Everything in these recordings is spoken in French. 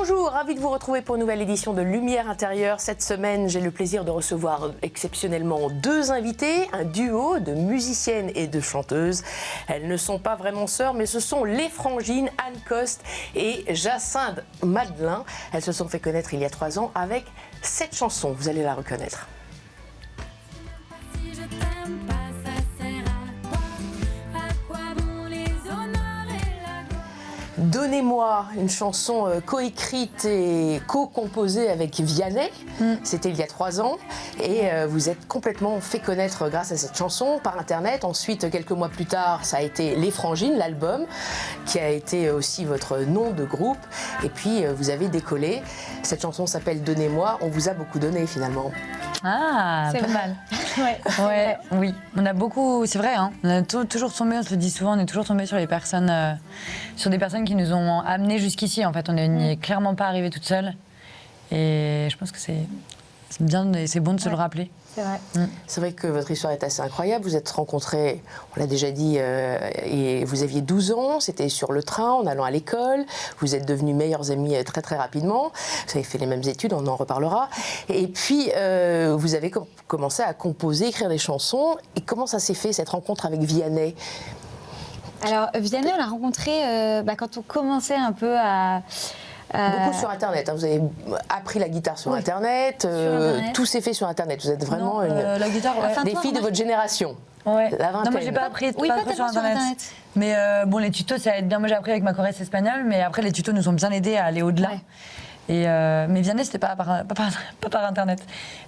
Bonjour, ravi de vous retrouver pour une nouvelle édition de Lumière intérieure. Cette semaine, j'ai le plaisir de recevoir exceptionnellement deux invités, un duo de musiciennes et de chanteuses. Elles ne sont pas vraiment sœurs, mais ce sont les frangines Anne Coste et Jacinthe Madelin. Elles se sont fait connaître il y a 3 ans avec cette chanson, vous allez la reconnaître. Donnez-moi, une chanson coécrite et co-composée avec Vianney, c'était il y a 3 ans, et vous êtes complètement fait connaître grâce à cette chanson par internet. Ensuite, quelques mois plus tard, ça a été Les Frangines, l'album, qui a été aussi votre nom de groupe, et puis vous avez décollé. Cette chanson s'appelle Donnez-moi, on vous a beaucoup donné finalement. Ah, c'est pas vrai. mal. Ouais, Oui. On a beaucoup, c'est vrai, hein, on a toujours tombé, on se le dit souvent, on est toujours tombé sur les personnes, sur des personnes qui nous ont amenés jusqu'ici. En fait, on n'y est clairement pas arrivé toute seule. Et je pense que c'est bien, et c'est bon de se le rappeler. c'est vrai. C'est vrai que votre histoire est assez incroyable. Vous êtes rencontrés, on l'a déjà dit, et vous aviez 12 ans. C'était sur le train, en allant à l'école. Vous êtes devenus meilleurs amis très très rapidement. Vous avez fait les mêmes études, on en reparlera. Et puis, vous avez commencé à composer, écrire des chansons. Et comment ça s'est fait, cette rencontre avec Vianney ? Alors, Vianney, on l'a rencontré quand on commençait un peu à... Beaucoup sur Internet, hein. Vous avez appris la guitare sur Internet, tout s'est fait sur Internet. Vous êtes vraiment la guitare, ouais. des filles de votre génération. Ouais. La vingtaine. Non, moi j'ai pas appris, Oui, pas pas trop tellement sur Internet. Mais bon, les tutos ça aide bien. Moi j'ai appris avec ma choriste espagnole, mais après les tutos nous ont bien aidés à aller au-delà. Ouais. Et mais Vianney, c'était pas par Internet.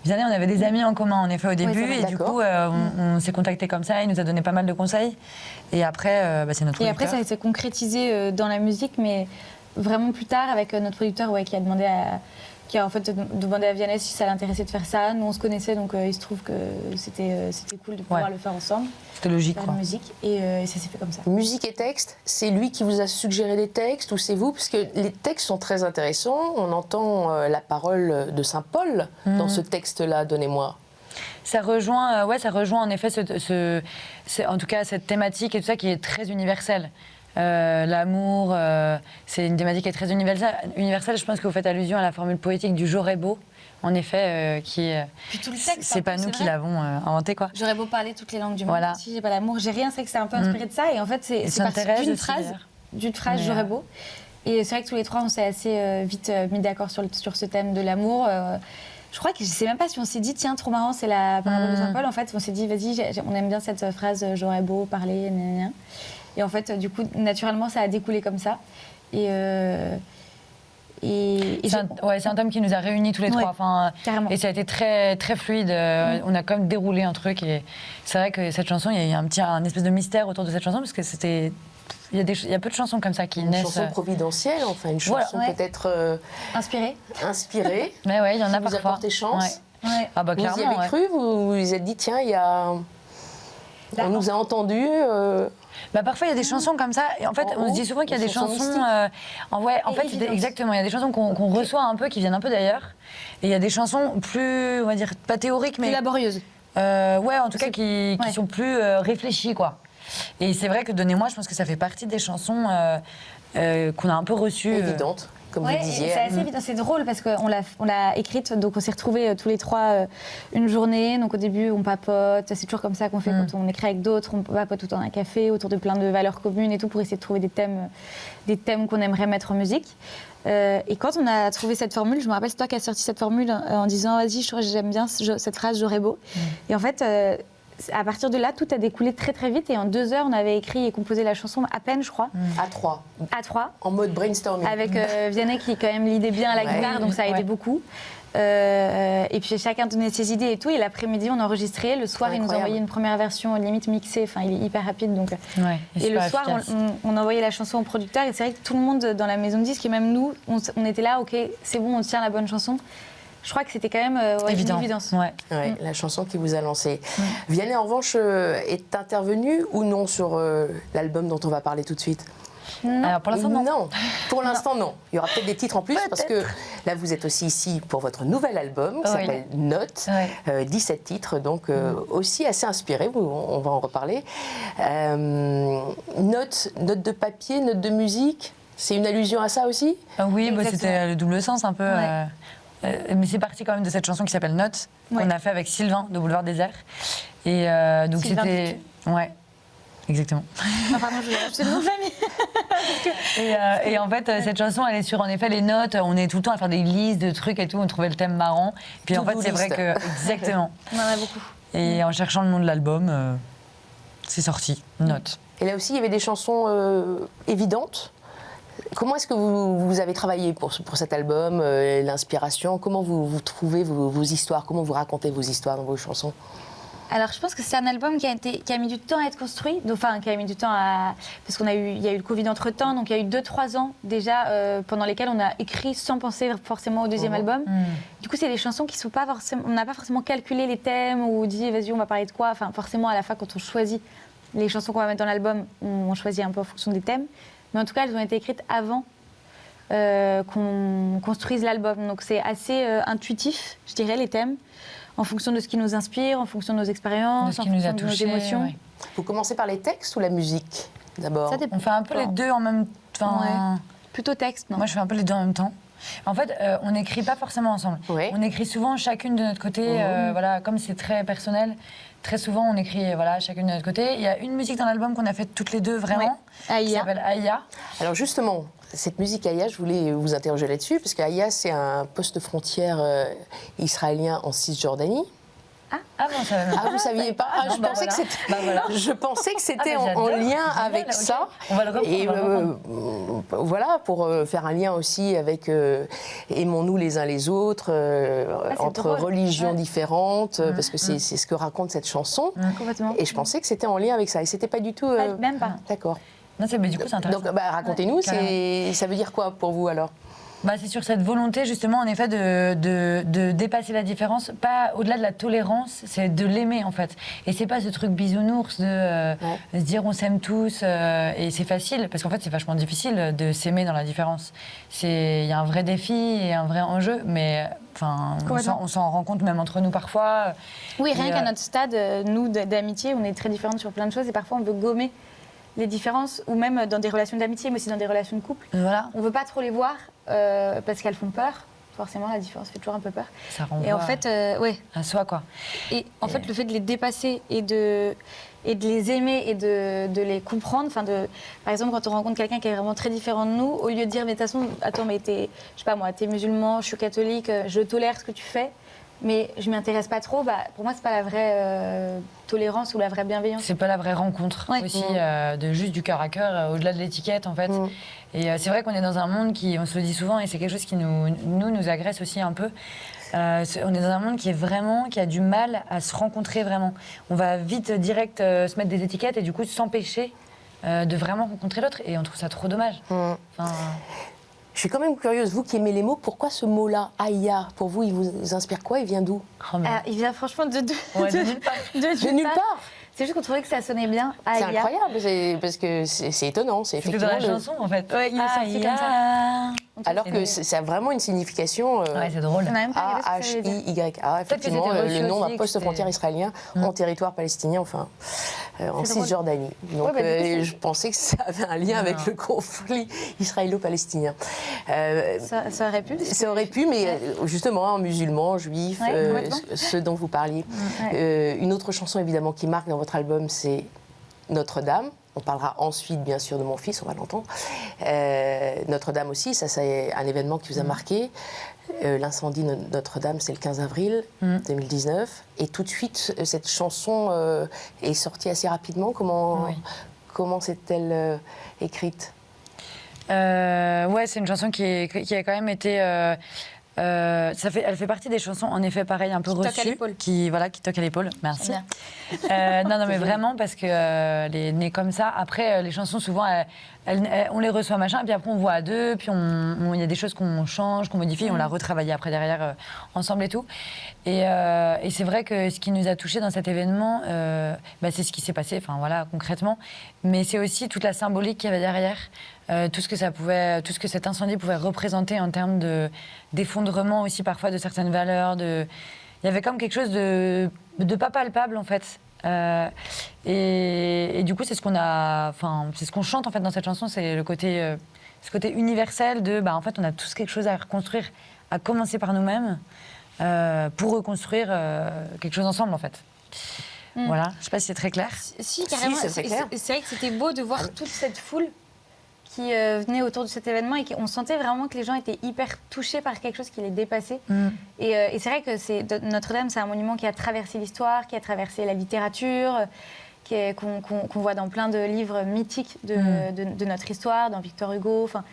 Vianney, on avait des amis en commun, en effet, au début. c'est vrai. Et du D'accord. coup, on s'est contactés comme ça. Il nous a donné pas mal de conseils. Et après, c'est notre Et après, producteur. ça s'est concrétisé dans la musique, mais vraiment plus tard, avec notre producteur qui a demandé à Vianney si ça l'intéressait de faire ça. Nous, on se connaissait, donc il se trouve que c'était cool de pouvoir le faire ensemble, C'était logique, faire quoi. la musique. Et ça s'est fait comme ça. Musique et texte, c'est lui qui vous a suggéré des textes ou c'est vous? Parce que les textes sont très intéressants. On entend la parole de Saint Paul dans ce texte-là, Donnez-moi. Ça rejoint en effet en tout cas cette thématique et tout ça qui est très universelle. L'amour, c'est une thématique qui est très universelle. Je pense que vous faites allusion à la formule poétique du J'aurais beau, en effet, qui Puis tout le texte, c'est pas nous qui vrai. l'avons inventé, quoi. J'aurais beau parler toutes les langues du monde, Voilà. si j'ai pas l'amour, j'ai rien. C'est que c'est un peu inspiré de ça. Et en fait, c'est Sainte parti Thérèse d'une aussi, phrase, d'ailleurs. j'aurais beau. Et c'est vrai que tous les trois, on s'est assez vite mis d'accord sur ce thème de l'amour. Je crois que je sais même pas si on s'est dit, tiens, trop marrant, c'est la parole de Saint Paul. En fait, on s'est dit, vas-y, on aime bien cette phrase, j'aurais beau parler, gna, gna, gna. Et en fait, du coup, naturellement, ça a découlé comme ça. C'est un thème qui nous a réunis tous les trois. Enfin, carrément. et ça a été très, très fluide. On a quand même déroulé un truc. Et c'est vrai que cette chanson, il y a un espèce de mystère autour de cette chanson, parce que c'était... Il y a peu de chansons comme ça qui Une naissent. chanson providentielle, enfin une chanson Voilà. peut-être inspirée. Mais ouais, il y en a qui vous a parfois. porté chance. Ouais. Ouais. Ah bah Vous y clairement. avez cru, vous vous êtes dit, tiens, on nous a entendus. Bah parfois il y a des chansons comme ça et en fait on se dit souvent qu'il y a des chansons exactement, il y a des chansons qu'on reçoit un peu qui viennent un peu d'ailleurs et il y a des chansons plus, on va dire, pas théoriques mais Plus laborieuses. en tout cas qui sont plus réfléchies, quoi. Et c'est vrai que Donnez-moi, je pense que ça fait partie des chansons qu'on a un peu reçues Évidente, comme Ouais, vous disiez. c'est assez évident, c'est drôle parce qu'on l'a écrite, donc on s'est retrouvés tous les trois une journée. Donc au début, on papote, c'est toujours comme ça qu'on fait quand on écrit avec d'autres. On papote tout le temps dans un café autour de plein de valeurs communes et tout pour essayer de trouver des thèmes qu'on aimerait mettre en musique. Et quand on a trouvé cette formule, je me rappelle, c'est toi qui as sorti cette formule en disant vas-y, j'aime bien cette phrase, j'aurais beau. Et en fait, à partir de là, tout a découlé très très vite et en 2 heures, on avait écrit et composé la chanson à peine, je crois, À 3, à 3. en mode brainstorming. Avec Vianney qui quand même lidait bien à la guitare, donc ça a aidé beaucoup. Et puis chacun donnait ses idées et tout. Et l'après-midi, on enregistrait. Le soir, il nous Incroyable. envoyait une première version limite mixée. Enfin, il est hyper rapide. Donc. Et le soir, on envoyait la chanson au producteur. Et c'est vrai que tout le monde dans la maison de disques, et même nous, on était là, ok, c'est bon, on tient la bonne chanson. Je crois que c'était quand même une évidence. Ouais. La chanson qui vous a lancé. Vianney, en revanche, est intervenue ou non sur l'album dont on va parler tout de suite? Alors pour l'instant, non. Pour l'instant, non. Il y aura peut-être des titres en plus parce que là, vous êtes aussi ici pour votre nouvel album qui s'appelle Notes. 17 titres, donc aussi assez inspirés, on va en reparler. Notes de papier, notes de musique. C'est une allusion à ça aussi? Oui, bah, Exactement. c'était le double sens un peu. Ouais. Mais c'est parti quand même de cette chanson qui s'appelle Notes, qu'on a fait avec Sylvain de Boulevard Désert. Et donc Sylvain c'était. Ouais, exactement. Non, pardon, je vais rajouter le nom de famille. Et en fait, cette chanson, elle est sur en effet les notes. On est tout le temps à faire des listes de trucs et tout. On trouvait le thème marrant. Puis en fait, To-do c'est vrai list. que. Exactement. On en a beaucoup. Et en cherchant le nom de l'album, c'est sorti. Notes. Et là aussi, il y avait des chansons évidentes. Comment est-ce que vous avez travaillé pour cet album, l'inspiration? Comment vous trouvez vos histoires? Comment vous racontez vos histoires dans vos chansons? Alors, je pense que c'est un album qui a mis du temps à être construit. Enfin, qui a mis du temps à... Parce il y a eu le Covid entre-temps, donc il y a eu 2-3 ans déjà pendant lesquels on a écrit sans penser forcément au deuxième album. Du coup, c'est des chansons qui sont pas forcément... On n'a pas forcément calculé les thèmes ou dit, vas-y, on va parler de quoi. Enfin, forcément, à la fin, quand on choisit les chansons qu'on va mettre dans l'album, on choisit un peu en fonction des thèmes. Mais en tout cas, elles ont été écrites avant qu'on construise l'album. Donc, c'est assez intuitif, je dirais, les thèmes, en fonction de ce qui nous inspire, en fonction de nos expériences, De ce en qui nous fonction a de nos touchés, émotions. ouais. Vous commencez par les textes ou la musique d'abord? Ça dépend. On fait un peu les deux en même temps. Ouais. Plutôt texte, non? Moi, je fais un peu les deux en même temps. En fait, on n'écrit pas forcément ensemble. Ouais. On écrit souvent chacune de notre côté. Voilà, comme c'est très personnel, très souvent on écrit voilà, chacune de notre côté. Il y a une musique dans l'album qu'on a faite toutes les deux vraiment, Ouais. qui Aïa. s'appelle Aïa. Alors justement, cette musique Aïa, je voulais vous interroger là-dessus, parce qu'Aïa, c'est un poste frontière israélien en Cisjordanie. Ah bon, ça va même Ah, pas. vous saviez pas? Ah, non, je, bah pensais voilà. que c'était, Bah voilà. je pensais que c'était Ah, bah, en j'adore. lien Génial, avec ok. ça. On va le reprendre, Et on va le reprendre. voilà, pour faire un lien aussi avec aimons-nous les uns les autres, c'est entre drôle. religions Ouais. différentes, parce que c'est ce que raconte cette chanson. Complètement. Et je pensais que c'était en lien avec ça. Et c'était pas du tout. Même pas. D'accord. Non, mais du coup, c'est intéressant. Donc, racontez-nous, carrément. ça veut dire quoi pour vous alors? Bah, c'est sur cette volonté justement en effet de dépasser la différence, pas au-delà de la tolérance, c'est de l'aimer en fait. Et c'est pas ce truc bisounours de se dire on s'aime tous et c'est facile parce qu'en fait c'est vachement difficile de s'aimer dans la différence. Il y a un vrai défi et un vrai enjeu, mais enfin on s'en rend compte même entre nous parfois. Oui, rien Et, qu'à notre stade, nous d'amitié, on est très différentes sur plein de choses et parfois on veut gommer les différences, ou même dans des relations d'amitié, mais aussi dans des relations de couple. Voilà, On veut pas trop les voir parce qu'elles font peur. Forcément, la différence fait toujours un peu peur. ça renvoie Et en fait, ouais. à soi quoi. Et en fait, le fait de les dépasser et de les aimer et de les comprendre, par exemple, quand on rencontre quelqu'un qui est vraiment très différent de nous, au lieu de dire, mais de toute façon, attends, mais je sais pas moi, t'es musulman, je suis catholique, je tolère ce que tu fais, mais je m'y intéresse pas trop, pour moi, c'est pas la vraie tolérance ou la vraie bienveillance. C'est pas la vraie rencontre Ouais. aussi, de juste du cœur à cœur, au-delà de l'étiquette en fait. Et c'est vrai qu'on est dans un monde qui, on se le dit souvent, et c'est quelque chose qui nous agresse aussi un peu. On est dans un monde qui a du mal à se rencontrer vraiment. On va vite, direct, se mettre des étiquettes et du coup s'empêcher de vraiment rencontrer l'autre. Et on trouve ça trop dommage. Enfin, Je suis quand même curieuse, vous qui aimez les mots, pourquoi ce mot-là, Aïa, pour vous, il vous inspire quoi? Il vient d'où? oh, mais- Il vient franchement de Ouais, de nulle part. De nulle part. C'est juste qu'on trouvait que ça sonnait bien. C'est Aïa. incroyable, parce que c'est étonnant. C'est C'était dans effectivement la chanson en fait. Ouais, il est sorti comme ça. Alors que ça a vraiment une signification. Ouais, c'est drôle. On a même pas regardé ce que ça veut dire. A-H-I-Y-A, effectivement, c'était reçu le nom aussi, d'un que poste frontière c'était- israélien en territoire palestinien, enfin, en C'est drôle. Cisjordanie. Donc, Ouais, du coup, je pensais que ça avait un lien avec le conflit israélo-palestinien. Ça aurait pu. Ça aurait pu, mais justement, musulmans, juifs, Ouais, complètement. ceux dont vous parliez. Une autre chanson, évidemment, qui marque dans votre album, c'est Notre-Dame. On parlera ensuite, bien sûr, de mon fils, on va l'entendre. Notre-Dame aussi, ça, c'est un événement qui vous a marqué. L'incendie de Notre-Dame, c'est le 15 avril 2019. Et tout de suite, cette chanson est sortie assez rapidement. Comment s'est-elle écrite? Ouais, c'est une chanson qui a quand même été. Elle fait partie des chansons, en effet, pareil, un peu Qui toquent à reçues, l'épaule. qui toquent à l'épaule. Merci. J'aime Non, mais vraiment parce que elle est née comme ça. Après, les chansons, souvent, on les reçoit machin, et puis après on voit à deux, puis il y a des choses qu'on change, qu'on modifie, on l'a retravaillé après derrière ensemble et tout. Et c'est vrai que ce qui nous a touchés dans cet événement, c'est ce qui s'est passé, enfin voilà, concrètement. Mais c'est aussi toute la symbolique qu'il y avait derrière. Tout ce que cet incendie pouvait représenter en termes d'effondrement aussi parfois de certaines valeurs. Il y avait comme quelque chose de pas palpable en fait. Et du coup c'est ce qu'on chante en fait dans cette chanson, c'est le côté ce côté universel de, en fait, on a tous quelque chose à reconstruire, à commencer par nous-mêmes, pour reconstruire quelque chose ensemble, en fait. Voilà, je sais pas si c'est très clair. Si, carrément. Si, c'est clair. C'est vrai que c'était beau de voir toute cette foule qui venait autour de cet événement et on sentait vraiment que les gens étaient hyper touchés par quelque chose qui les dépassait. Et c'est vrai que Notre-Dame, c'est un monument qui a traversé l'histoire, qui a traversé la littérature, qu'on voit dans plein de livres mythiques de notre histoire, dans Victor Hugo. Enfin,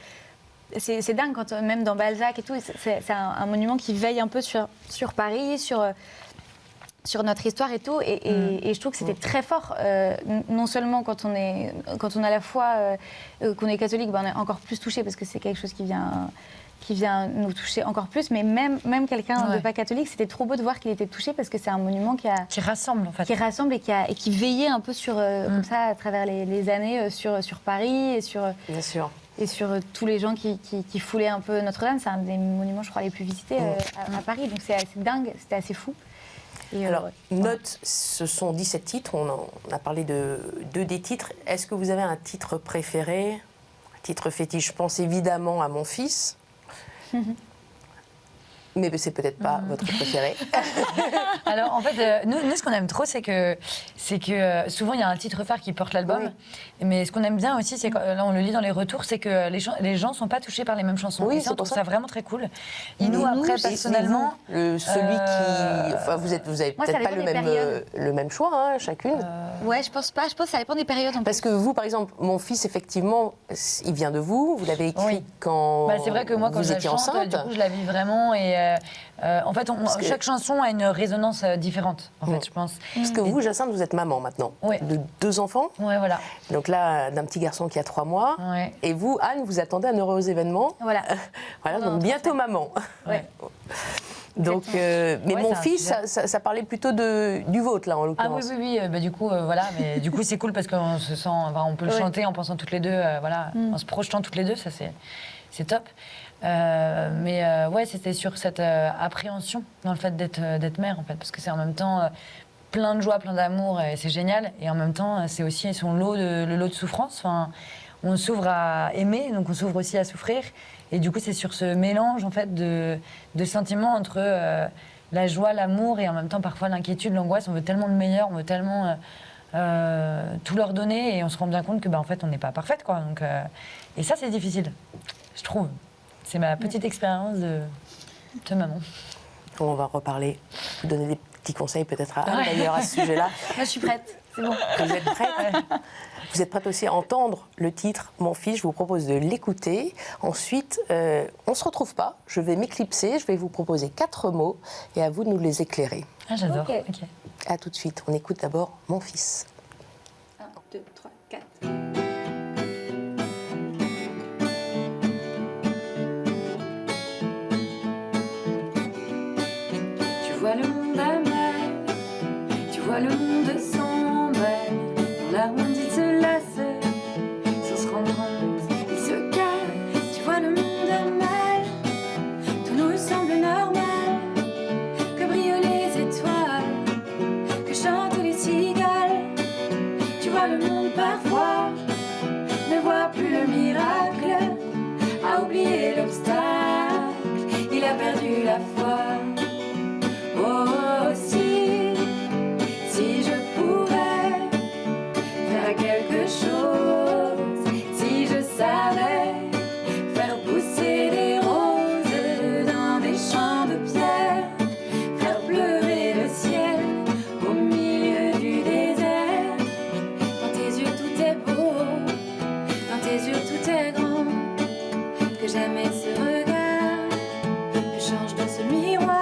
c'est dingue, même dans Balzac et tout. C'est un monument qui veille un peu sur Paris, sur notre histoire et tout, et je trouve que c'était très fort, non seulement quand on a la foi, qu'on est catholique, on est encore plus touché parce que c'est quelque chose qui vient nous toucher encore plus, mais même quelqu'un de pas catholique, c'était trop beau de voir qu'il était touché parce que c'est un monument qui rassemble en fait. Qui rassemble et qui veillait un peu sur, comme ça, à travers les années, sur Paris et sur... Bien sûr. Et sur tous les gens qui foulaient un peu Notre-Dame. C'est un des monuments, je crois, les plus visités à Paris, donc c'est assez dingue, c'était assez fou. Et alors, Notes, ce sont 17 titres, on a parlé de 2 des titres. Est-ce que vous avez un titre préféré, un titre fétiche? Je pense évidemment à Mon fils, mais c'est peut-être pas votre préféré. Alors en fait, nous ce qu'on aime trop, c'est que souvent il y a un titre phare qui porte l'album, mais ce qu'on aime bien aussi, c'est que là on le lit dans les retours, c'est que les gens sont pas touchés par les mêmes chansons. Oui, et ça, on trouve ça vraiment très cool. Et nous, après, personnellement, celui qui, enfin, vous avez peut-être pas le même choix, hein, chacune. Ouais, je pense pas. Je pense que ça dépend des périodes. Parce que vous, par exemple, Mon fils, effectivement, il vient de vous. Vous l'avez écrit quand c'est vrai que moi, quand vous je la étiez chante, enceinte. du coup, je la vis vraiment. Et en fait, chaque chanson a une résonance différente, en fait, je pense. Parce que vous, Jacinthe, vous êtes maman maintenant, de 2 enfants. Ouais, voilà. Donc là, d'un petit garçon qui a 3 mois. Ouais. Et vous, Anne, vous attendez un heureux événement. Voilà. Voilà, donc bientôt maman. Ouais. Donc, mais Mon fils, sujet. ça parlait plutôt du vôtre, là, en l'occurrence. Ah oui, du coup, voilà. Mais du coup, c'est cool parce qu'on se sent, on peut le chanter en pensant toutes les deux, voilà, en se projetant toutes les deux, ça c'est top. Mais ouais, c'était sur cette appréhension dans le fait d'être mère, en fait, parce que c'est en même temps plein de joie, plein d'amour, et c'est génial. Et en même temps, c'est aussi le lot de souffrance. Enfin, on s'ouvre à aimer, donc on s'ouvre aussi à souffrir. Et du coup, c'est sur ce mélange, en fait, de sentiments entre la joie, l'amour et en même temps, parfois, l'inquiétude, l'angoisse. On veut tellement le meilleur, on veut tellement tout leur donner, et on se rend bien compte que, en fait, on n'est pas parfaite, quoi. Donc, et ça, c'est difficile, je trouve. C'est ma petite expérience de maman. On va reparler, vous donner des petits conseils peut-être à Anne, d'ailleurs, à ce sujet-là. Moi, je suis prête. C'est bon. Vous êtes prête? Vous êtes prête aussi à entendre le titre Mon fils. Je vous propose de l'écouter. Ensuite, on ne se retrouve pas. Je vais m'éclipser. Je vais vous proposer 4 mots et à vous de nous les éclairer. Ah, j'adore. Ok. Ok. À tout de suite. On écoute d'abord Mon fils. 1, 2, 3, 4. Tu vois le monde à mal, tu vois le monde s'emballe, dans l'arrondi se lasse, sans se rendre compte, il se casse. Tu vois le monde à mal, tout nous semble normal, que brillent les étoiles, que chantent les cigales. Tu vois le monde parfois, ne voit plus le miracle, a oublié l'obstacle, il a perdu la foi. Oh, si je pouvais faire quelque chose, si je savais faire pousser des roses dans des champs de pierre, faire pleurer le ciel au milieu du désert. Dans tes yeux tout est beau, dans tes yeux tout est grand, que jamais ce regard ne change de ce miroir.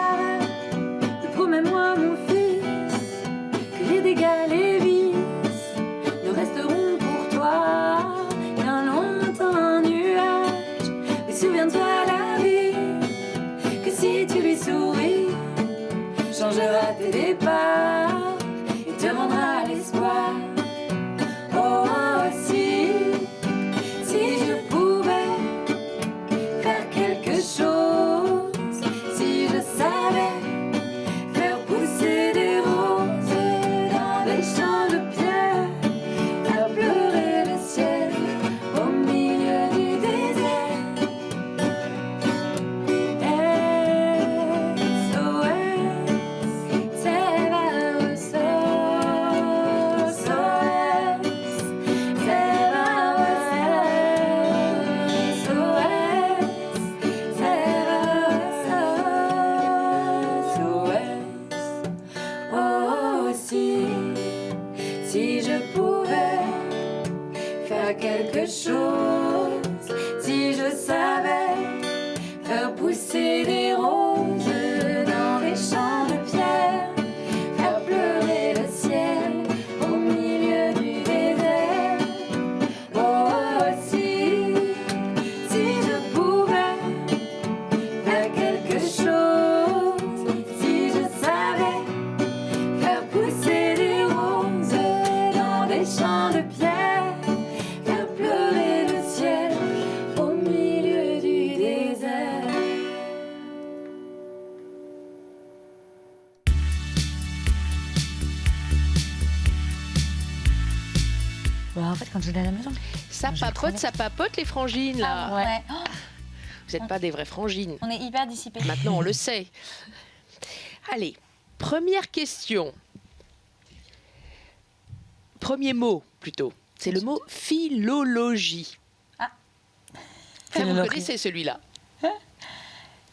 pousser des roses dans des champs de pierre, faire pleurer le ciel au milieu du désert. Oh, si je pouvais faire quelque chose, si je savais faire pousser des roses dans des champs de pierre, faire pleurer le ciel au milieu du désert. Bah, en fait, quand je vais à la maison. Ça J'ai trop papote les frangines là. Ah, ouais. Oh, Vous n'êtes pas des vraies frangines. on est hyper dissipés. Maintenant, on le sait. Allez, première question. Premier mot, plutôt. C'est le mot philologie. Ah. Ça, vous Philologie. connaissez celui-là.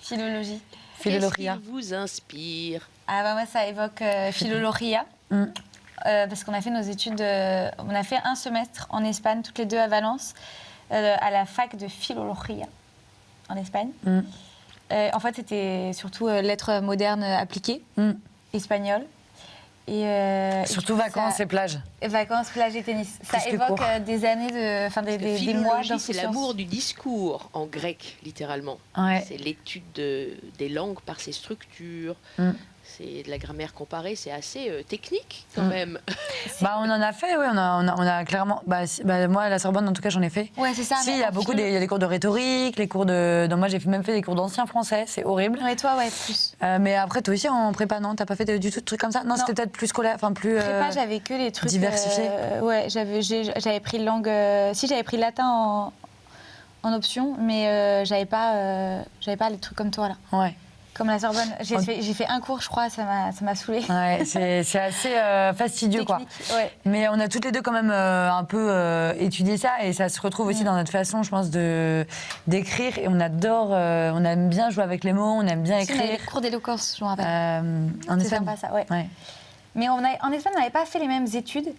Philologie. Philologia. Qu'est-ce qui vous inspire? Ah bah moi ça évoque Philologia. Mm. Parce qu'on a fait nos études, on a fait un semestre en Espagne, toutes les deux à Valence, à la fac de Philologia en Espagne. Mm. En fait, c'était surtout lettres modernes appliquées, Mm. espagnol. Et, Surtout et vacances ça- et plages. Vacances, plage et tennis. Ça Plus que évoque cours. des années, des mois Philologie, c'est d'insouciance. l'amour du discours, en grec, littéralement. Ouais. C'est l'étude des langues par ses structures. Mm. C'est de la grammaire comparée, c'est assez technique quand Mm. même. Bah, on en a fait, oui, on a clairement. Moi, à la Sorbonne, en tout cas, j'en ai fait. Ouais, c'est ça. Si, mais il y a en beaucoup, philo- il y a des cours de rhétorique, les cours de. Non, moi, j'ai même fait des cours d'ancien français, c'est horrible. Ouais, toi, ouais, plus. Mais après, toi aussi, en prépa, non, t'as pas fait du tout de trucs comme ça? Non, c'était peut-être plus scolaire, enfin plus. Prépa, j'avais que les trucs diversifiés. Ouais, j'avais pris langue. Si j'avais pris latin en option, mais j'avais pas les trucs comme toi là, Ouais. comme la Sorbonne. J'ai fait un cours, je crois, ça m'a saoulée. Ouais, c'est assez fastidieux, quoi. Technique, ouais. Mais on a toutes les deux quand même un peu étudié ça et ça se retrouve aussi dans notre façon, je pense, d'écrire. Et on adore, on aime bien jouer avec les mots, on aime bien Si, on avait écrire. des cours d'éloquence, je me rappelle. En C'est Espagne. sympa ça, ouais. Ouais. Mais en Espagne, on n'avait pas fait les mêmes études.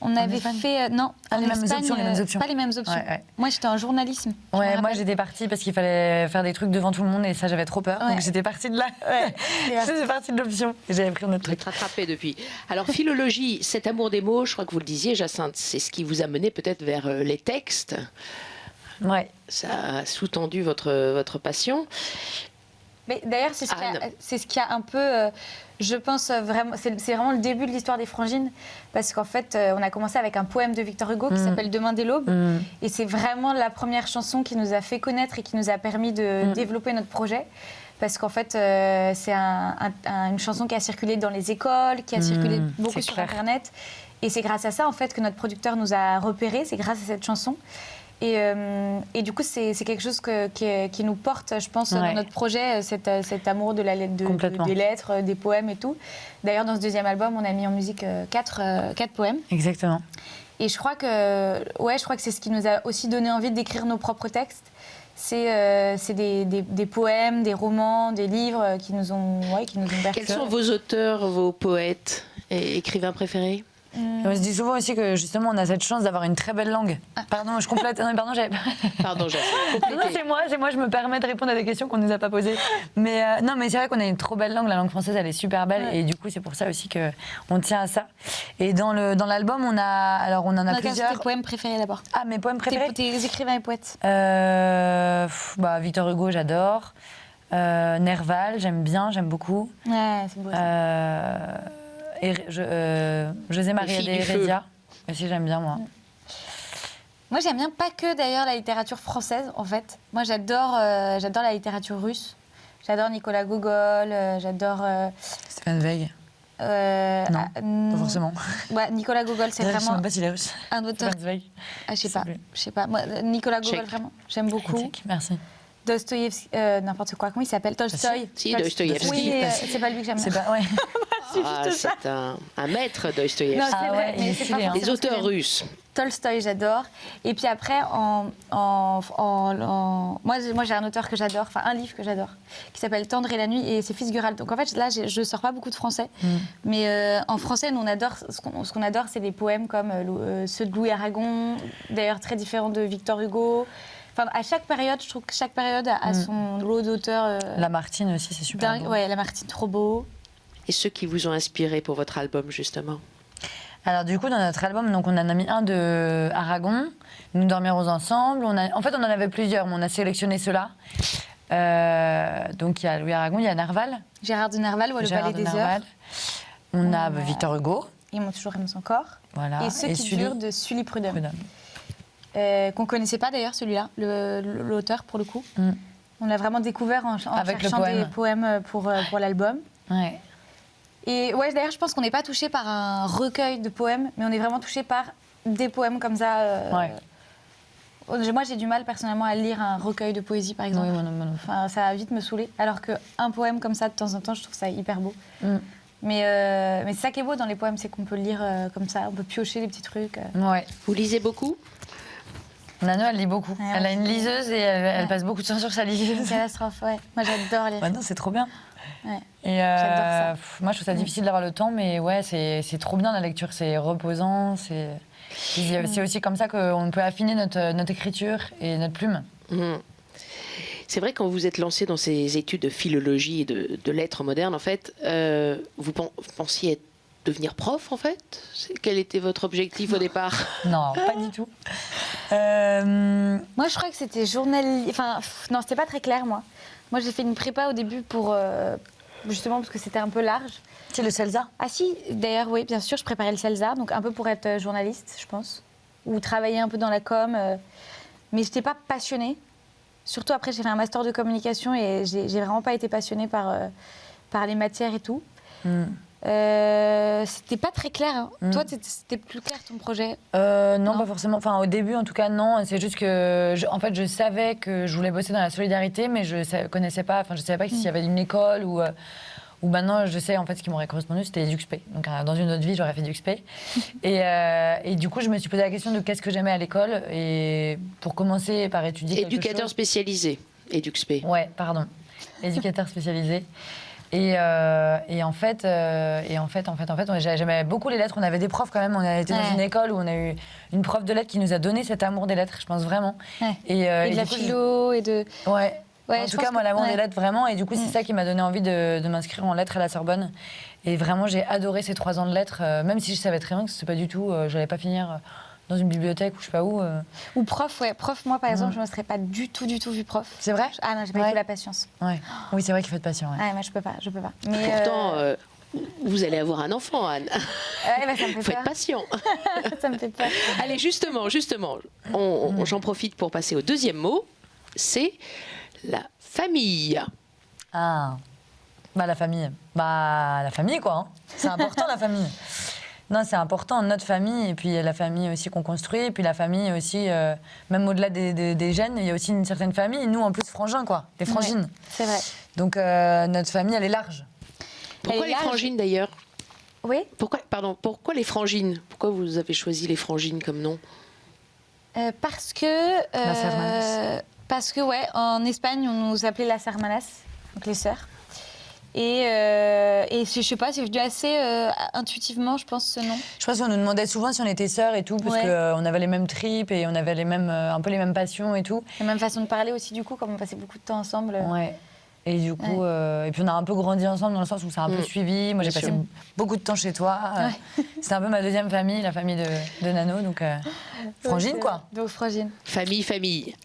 On avait Espagne fait non, Ah, en les mêmes Espagne, options, les mêmes options. pas les mêmes options. Ouais, ouais. Moi, j'étais en journalisme. je me Ouais, moi rappelle. j'étais partie parce qu'il fallait faire des trucs devant tout le monde et ça j'avais trop peur. Ouais. Donc j'étais partie de là. Ouais. J'étais partie de l'option et j'avais pris un autre Vous truc. êtes rattrapé depuis. Alors, philologie, cet amour des mots, je crois que vous le disiez, Jacinthe, c'est ce qui vous a mené peut-être vers les textes. Ouais. Ça a sous-tendu votre passion. Mais d'ailleurs, c'est ce qui a un peu, je pense vraiment, c'est vraiment le début de l'histoire des Frangines, parce qu'en fait, on a commencé avec un poème de Victor Hugo qui s'appelle Demain dès l'aube, et c'est vraiment la première chanson qui nous a fait connaître et qui nous a permis de développer notre projet. Parce qu'en fait, c'est une chanson qui a circulé dans les écoles, qui a circulé beaucoup c'est sur clair. Internet. Et c'est grâce à ça, en fait, que notre producteur nous a repérés. C'est grâce à cette chanson. Et du coup, c'est quelque chose qui nous porte, je pense, dans Ouais. notre projet, cet amour de la lettre, Complètement. des lettres, des poèmes et tout. D'ailleurs, dans ce deuxième album, on a mis en musique 4 poèmes. Exactement. Et je crois que c'est ce qui nous a aussi donné envie d'écrire nos propres textes. C'est des poèmes, des romans, des livres qui nous ont bercés. Quels sont vos auteurs, vos poètes et écrivains préférés? Et on se dit souvent aussi que justement on a cette chance d'avoir une très belle langue. Pardon, je complète. Non, pardon, j'avais. Pardon, Jacinthe. Non, c'est moi, je me permets de répondre à des questions qu'on ne nous a pas posées. Mais non, mais c'est vrai qu'on a une trop belle langue. La langue française, elle est super belle. Ouais. Et du coup, c'est pour ça aussi qu'on tient à ça. Et dans l'album, on en a Quels sont plusieurs. tes poèmes préférés d'abord? Ah, mes poèmes préférés Tes écrivains et poètes. Victor Hugo, j'adore. Nerval, j'aime beaucoup. Ouais, c'est beau ça. José María Les de filles du feu. Heredia aussi, j'aime bien, moi. Moi, j'aime bien pas que d'ailleurs la littérature française, en fait. Moi, j'adore la littérature russe. J'adore Nicolas Gogol, j'adore. Stéphane Zweig. Non, Pas forcément. Ouais, Nicolas Gogol, c'est Je sais vraiment même pas s'il est russe. un auteur. Stéphane Zweig. Ah, je sais s'il pas. vous plaît. Je sais pas. Moi, Nicolas Gogol, Check. vraiment, j'aime beaucoup. Critique, merci. Dostoïevski, n'importe quoi. Comment il s'appelle? Tolstoï. Si, Dostoïevski. Oui, c'est pas lui que j'aime C'est bien. pas, ouais. Ah, c'est un maître, Dostoïevski. Non, c'est Ah vrai, ouais, il mais est c'est stylé, pas hein. forcément Les ce que auteurs j'aime. russes. Tolstoï, j'adore. Et puis après, moi j'ai un auteur que j'adore, enfin un livre que j'adore, qui s'appelle Tendre et la nuit, et c'est Fitzgerald. Donc en fait, là, je sors pas beaucoup de français, mais en français, nous, on adore, ce qu'on adore, c'est des poèmes comme ceux de Louis Aragon, d'ailleurs très différents de Victor Hugo. Enfin, à chaque période, je trouve que chaque période a son lot d'auteurs. Lamartine aussi, c'est super dingue. beau. Ouais, Lamartine, trop beau. Et ceux qui vous ont inspiré pour votre album, justement? Alors du coup, dans notre album, donc, on en a mis un de Aragon, Nous dormirons ensemble. En fait, on en avait plusieurs, mais on a sélectionné ceux-là. Donc il y a Louis Aragon, il y a Nerval. Gérard de Nerval, Le Gérard Palais de des Nerval. Heures. On a Victor Hugo. Ils m'ont toujours aimé son corps. Voilà. Et Ceux qui Sully durent de Sully Prudhomme. Prudhomme. Qu'on connaissait pas d'ailleurs, celui-là, l'auteur pour le coup. Mm. On l'a vraiment découvert en Avec cherchant le poème. des poèmes pour l'album. Ouais. Et ouais, d'ailleurs, je pense qu'on n'est pas touché par un recueil de poèmes, mais on est vraiment touché par des poèmes comme ça. Ouais. Moi, j'ai du mal personnellement à lire un recueil de poésie, par exemple. Oui, moi non. Enfin, ça va vite me saouler. Alors qu'un poème comme ça, de temps en temps, je trouve ça hyper beau. Mm. Mais c'est ça qui est beau dans les poèmes, c'est qu'on peut lire comme ça, on peut piocher des petits trucs. Ouais. Vous lisez beaucoup? Nano, elle lit beaucoup. Ouais, Elle a une liseuse et elle Ouais. passe beaucoup de temps sur sa liseuse. Une catastrophe, ouais. Moi, j'adore lire. Bah non, c'est trop bien. Ouais. Et J'adore ça. moi, je trouve ça difficile d'avoir le temps, mais ouais, c'est trop bien la lecture. C'est reposant. C'est aussi comme ça qu'on peut affiner notre écriture et notre plume. Mmh. C'est vrai, quand vous êtes lancé dans ces études de philologie et de lettres modernes, en fait, vous pensiez devenir prof, en fait? Quel était votre objectif au départ? Non, pas du tout. Moi, je crois que c'était journaliste. Enfin, non, c'était pas très clair, moi. Moi, j'ai fait une prépa au début pour. Justement, parce que c'était un peu large. C'est le CELSA. Ah, si, d'ailleurs, oui, bien sûr, je préparais le CELSA, donc un peu pour être journaliste, je pense. Ou travailler un peu dans la com. Mais j'étais pas passionnée. Surtout après, j'ai fait un master de communication et j'ai vraiment pas été passionnée par les matières et tout. C'était pas très clair. Hein. Toi, c'était plus clair ton projet? Non, pas forcément. Enfin, au début, en tout cas, non. C'est juste que, en fait, je savais que je voulais bosser dans la solidarité, mais je connaissais pas. Enfin, je savais pas s'il y avait une école ou maintenant, je sais en fait ce qui m'aurait correspondu, c'était les UXP. Donc, dans une autre vie, j'aurais fait du UXP. et du coup, je me suis posé la question de qu'est-ce que j'aimais à l'école, et pour commencer par étudier quelque Éducateur chose. spécialisé, EduxP. Ouais, pardon. Éducateur spécialisé. Et en fait, j'aimais beaucoup les lettres. On avait des profs quand même. On a été dans une école où on a eu une prof de lettres qui nous a donné cet amour des lettres, je pense vraiment. Ouais. Et de la philo et de. Ouais. En tout cas, moi, l'amour des lettres, vraiment. Et du coup, c'est ça qui m'a donné envie de m'inscrire en lettres à la Sorbonne. Et vraiment, j'ai adoré ces 3 ans de lettres, même si je savais très bien que c'est pas du tout. J'allais pas finir dans une bibliothèque ou je sais pas où. Ou prof, ouais. Prof, moi, par exemple, je ne me serais pas du tout vu prof. C'est vrai? Ah non, j'ai pas du tout la patience. Ouais. Oui, c'est vrai qu'il faut être patient. Ouais. Ah, moi, je peux pas. Mais Pourtant, vous allez avoir un enfant, Anne. ouais, bah, ça me fait Faut peur. être patient. Ça me fait peur. Allez, justement, j'en profite pour passer au deuxième mot. C'est la famille. Ah, bah la famille. Bah la famille, quoi. Hein. C'est important, la famille. Non, c'est important, notre famille, et puis la famille aussi qu'on construit, et puis la famille aussi, même au-delà des gènes, il y a aussi une certaine famille. Nous, en plus, frangins, quoi, des frangines. Ouais, c'est vrai. Donc, notre famille, elle est large. Pourquoi les frangines, d'ailleurs? Oui. Pourquoi les frangines? Pourquoi vous avez choisi les frangines comme nom? Parce que. Las hermanas. Parce que, ouais, en Espagne, on nous appelait las hermanas, donc les sœurs. Et je sais pas, c'est venu assez intuitivement, je pense, ce nom. Je pense qu'on nous demandait souvent si on était sœurs et tout, parce qu'on avait les mêmes tripes et on avait un peu les mêmes passions et tout. La même façon de parler aussi, du coup, comme on passait beaucoup de temps ensemble. Ouais. Et du coup, et puis on a un peu grandi ensemble dans le sens où c'est un peu suivi. Moi, j'ai passé beaucoup de temps chez toi. C'était un peu ma deuxième famille, la famille de Nano, donc frangine, quoi. Donc frangine. Famille.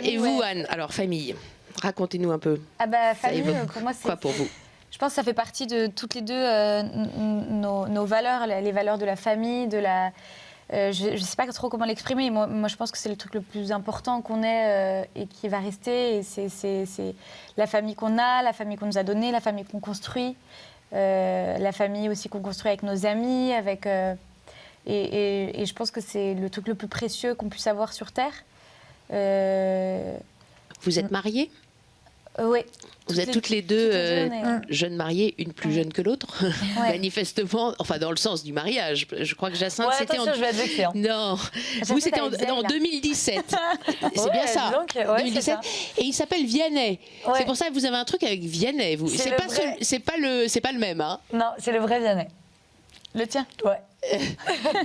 Et vous, Anne, alors famille, racontez-nous un peu. Ah bah Ça famille, évoque pour moi, c'est... quoi pour vous? Je pense que ça fait partie de toutes les deux nos valeurs, les valeurs de la famille, de la... je ne sais pas trop comment l'exprimer. Moi, je pense que c'est le truc le plus important qu'on ait et qui va rester. Et c'est la famille qu'on a, la famille qu'on nous a donnée, la famille qu'on construit, la famille aussi qu'on construit avec nos amis. Et je pense que c'est le truc le plus précieux qu'on puisse avoir sur Terre. Vous êtes mariés? Oui. Vous êtes toutes les deux jeunes, jeunes mariées, une plus jeune que l'autre, manifestement, enfin dans le sens du mariage. Je crois que Jacinthe, c'était attention, je vais être vexée, hein. Non, vous c'était en 2017. C'est bien ça. Donc, 2017. ça. Et il s'appelle Vianney. Ouais. C'est pour ça que vous avez un truc avec Vianney. Vous. C'est pas le même, hein. Non, c'est le vrai Vianney. Le tien? Ouais.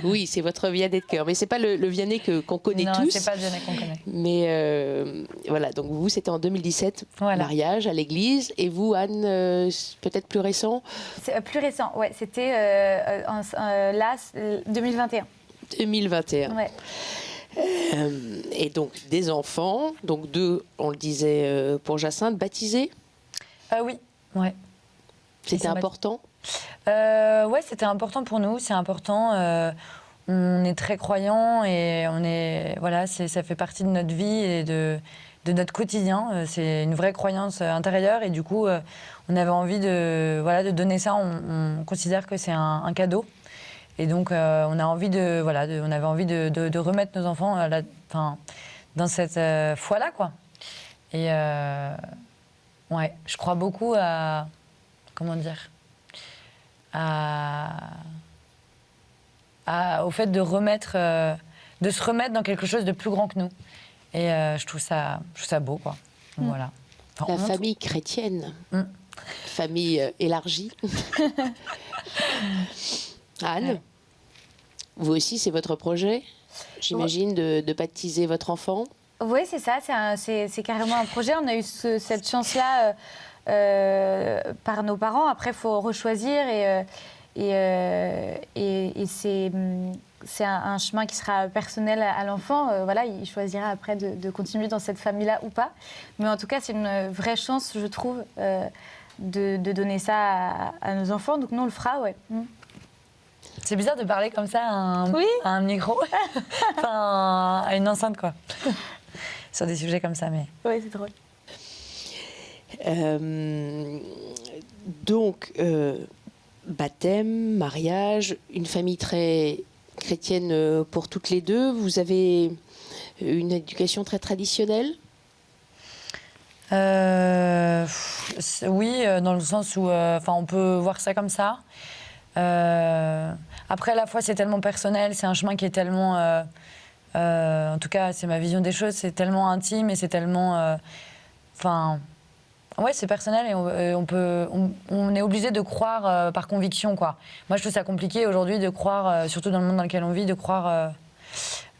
Oui, c'est votre Vianney de cœur, mais c'est pas le Vianney qu'on connaît Non, tous. c'est pas le Vianney qu'on connaît. Mais voilà, donc vous, c'était en 2017, Voilà. mariage à l'église. Et vous, Anne, peut-être plus récent? C'est plus récent, ouais. C'était 2021. 2021. Ouais. Et donc, des enfants, donc 2, on le disait pour Jacinthe, baptisés. Oui, ouais. C'était Ils sont important? Ouais, c'était important pour nous, c'est important. On est très croyants et voilà, ça fait partie de notre vie et de notre quotidien. C'est une vraie croyance intérieure et du coup, on avait envie de donner ça. On considère que c'est un cadeau. Et donc, on avait envie de remettre nos enfants dans cette foi-là, quoi. Et ouais, je crois beaucoup à... Comment dire, au fait de se remettre dans quelque chose de plus grand que nous. Et je trouve ça beau, quoi. Donc, voilà. La famille chrétienne, famille élargie. Anne, vous aussi, c'est votre projet, j'imagine, de baptiser votre enfant? Oui, c'est ça, c'est carrément un projet. On a eu cette chance-là par nos parents. Après, il faut rechoisir et c'est un chemin qui sera personnel à l'enfant. Voilà, il choisira après de continuer dans cette famille-là ou pas. Mais en tout cas, c'est une vraie chance, je trouve, de donner ça à nos enfants. Donc nous, on le fera, ouais. C'est bizarre de parler comme ça à un micro, enfin à une enceinte, quoi. Sur des sujets comme ça, mais... Oui, c'est drôle. Donc, baptême, mariage, une famille très chrétienne pour toutes les deux. Vous avez une éducation très traditionnelle? Oui, dans le sens où on peut voir ça comme ça. Après, à la fois, c'est tellement personnel, c'est un chemin qui est tellement... en tout cas, c'est ma vision des choses, c'est tellement intime et c'est tellement... ouais, c'est personnel et on est obligé de croire par conviction, quoi. Moi, je trouve ça compliqué aujourd'hui de croire, surtout dans le monde dans lequel on vit, de croire...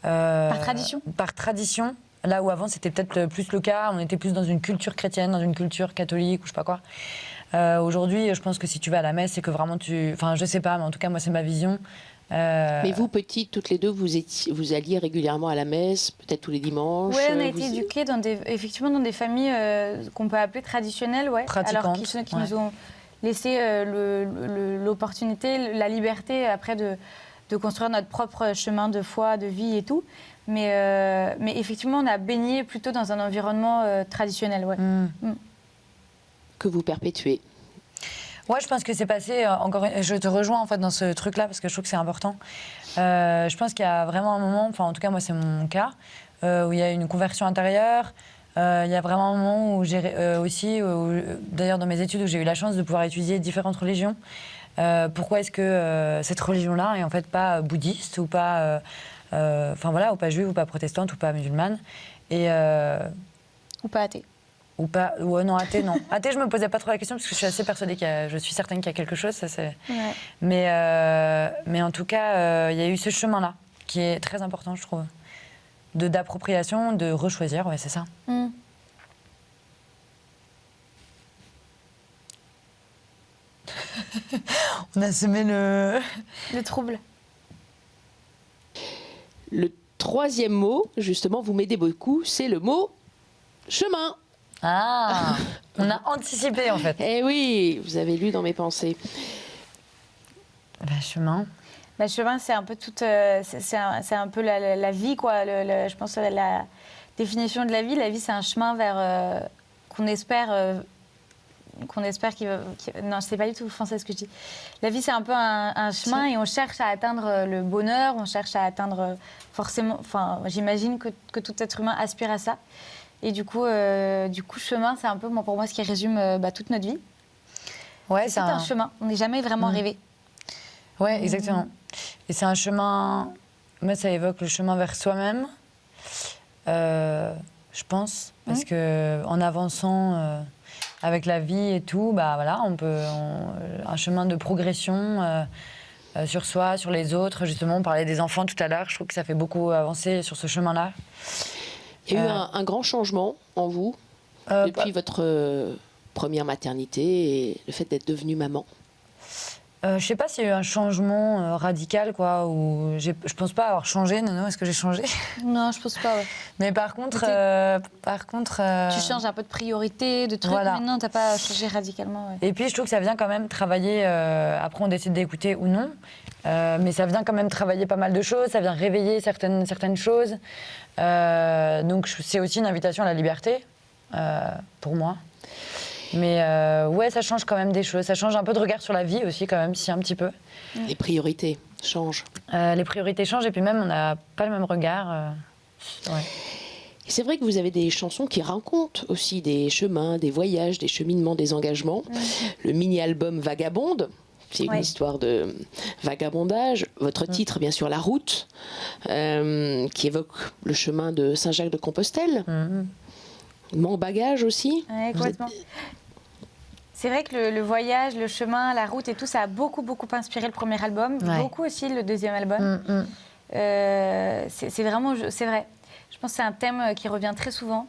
par tradition. Par tradition. Là où avant, c'était peut-être plus le cas, on était plus dans une culture chrétienne, dans une culture catholique ou je sais pas quoi. Aujourd'hui, je pense que si tu vas à la messe, c'est que vraiment tu... Enfin, je sais pas, mais en tout cas, moi, c'est ma vision. Mais vous, petites, toutes les deux, vous alliez régulièrement à la messe, peut-être tous les dimanches? Oui, on a été éduqués effectivement dans des familles qu'on peut appeler traditionnelles, ouais. Alors qui nous ont laissé l'opportunité, la liberté après de construire notre propre chemin de foi, de vie et tout. Mais effectivement, on a baigné plutôt dans un environnement traditionnel, ouais. Que vous perpétuez. Ouais, je pense que c'est passé, je te rejoins en fait dans ce truc-là parce que je trouve que c'est important. Je pense qu'il y a vraiment un moment, enfin en tout cas moi c'est mon cas, où il y a une conversion intérieure. Il y a vraiment un moment où j'ai aussi, d'ailleurs dans mes études, où j'ai eu la chance de pouvoir étudier différentes religions. Pourquoi est-ce que cette religion-là est en fait pas bouddhiste ou pas, ou pas juive ou pas protestante ou pas musulmane ou pas athée. Ou pas, non, athée, non. Athée, je me posais pas trop la question parce que je suis assez persuadée je suis certaine qu'il y a quelque chose, ça c'est... Ouais. Mais en tout cas, il y a eu ce chemin-là qui est très important, je trouve. D'appropriation, de rechoisir, ouais, c'est ça. On a semé le trouble. Le troisième mot, justement, vous m'aidez beaucoup, c'est le mot chemin. Ah, on a anticipé en fait. Eh oui, vous avez lu dans mes pensées. Chemin. Chemin, c'est un peu c'est un peu la vie, quoi. Je pense que la définition de la vie. La vie, c'est un chemin vers qu'on espère qu'il va. Non, c'est pas du tout français ce que je dis. La vie, c'est un peu un chemin et on cherche à atteindre le bonheur. On cherche à atteindre forcément. Enfin, j'imagine que tout être humain aspire à ça. Et du coup, chemin, c'est un peu pour moi ce qui résume toute notre vie. Ouais, c'est un chemin. On n'est jamais vraiment rêvé. Ouais, exactement. Et c'est un chemin. Moi, ça évoque le chemin vers soi-même. Je pense, parce que en avançant avec la vie et tout, on peut un chemin de progression sur soi, sur les autres. Justement, on parlait des enfants tout à l'heure. Je trouve que ça fait beaucoup avancer sur ce chemin-là. Il y a eu un grand changement en vous depuis votre première maternité et le fait d'être devenue maman. Je sais pas s'il y a eu un changement radical, quoi. Ou je pense pas avoir changé. Non, est-ce que j'ai changé? Non, je pense pas, ouais. Mais par contre... Tu changes un peu de priorité, de trucs, voilà. mais non, t'as pas changé radicalement. Ouais. Et puis, je trouve que ça vient quand même travailler... après, on décide d'écouter ou non. Mais ça vient quand même travailler pas mal de choses. Ça vient réveiller certaines choses. Donc, c'est aussi une invitation à la liberté, pour moi. Mais ouais, ça change quand même des choses. Ça change un peu de regard sur la vie aussi, quand même, si un petit peu. Les priorités changent. Les priorités changent et puis même, on n'a pas le même regard. Ouais. Et c'est vrai que vous avez des chansons qui racontent aussi des chemins, des voyages, des cheminements, des engagements. Le mini-album Vagabonde, c'est une histoire de vagabondage. Votre titre, bien sûr, La Route, qui évoque le chemin de Saint-Jacques-de-Compostelle. Mon bagage aussi. Ouais, complètement. C'est vrai que le voyage, le chemin, la route et tout, ça a beaucoup inspiré le premier album. Beaucoup aussi le deuxième album. C'est vraiment... C'est vrai. Je pense que c'est un thème qui revient très souvent.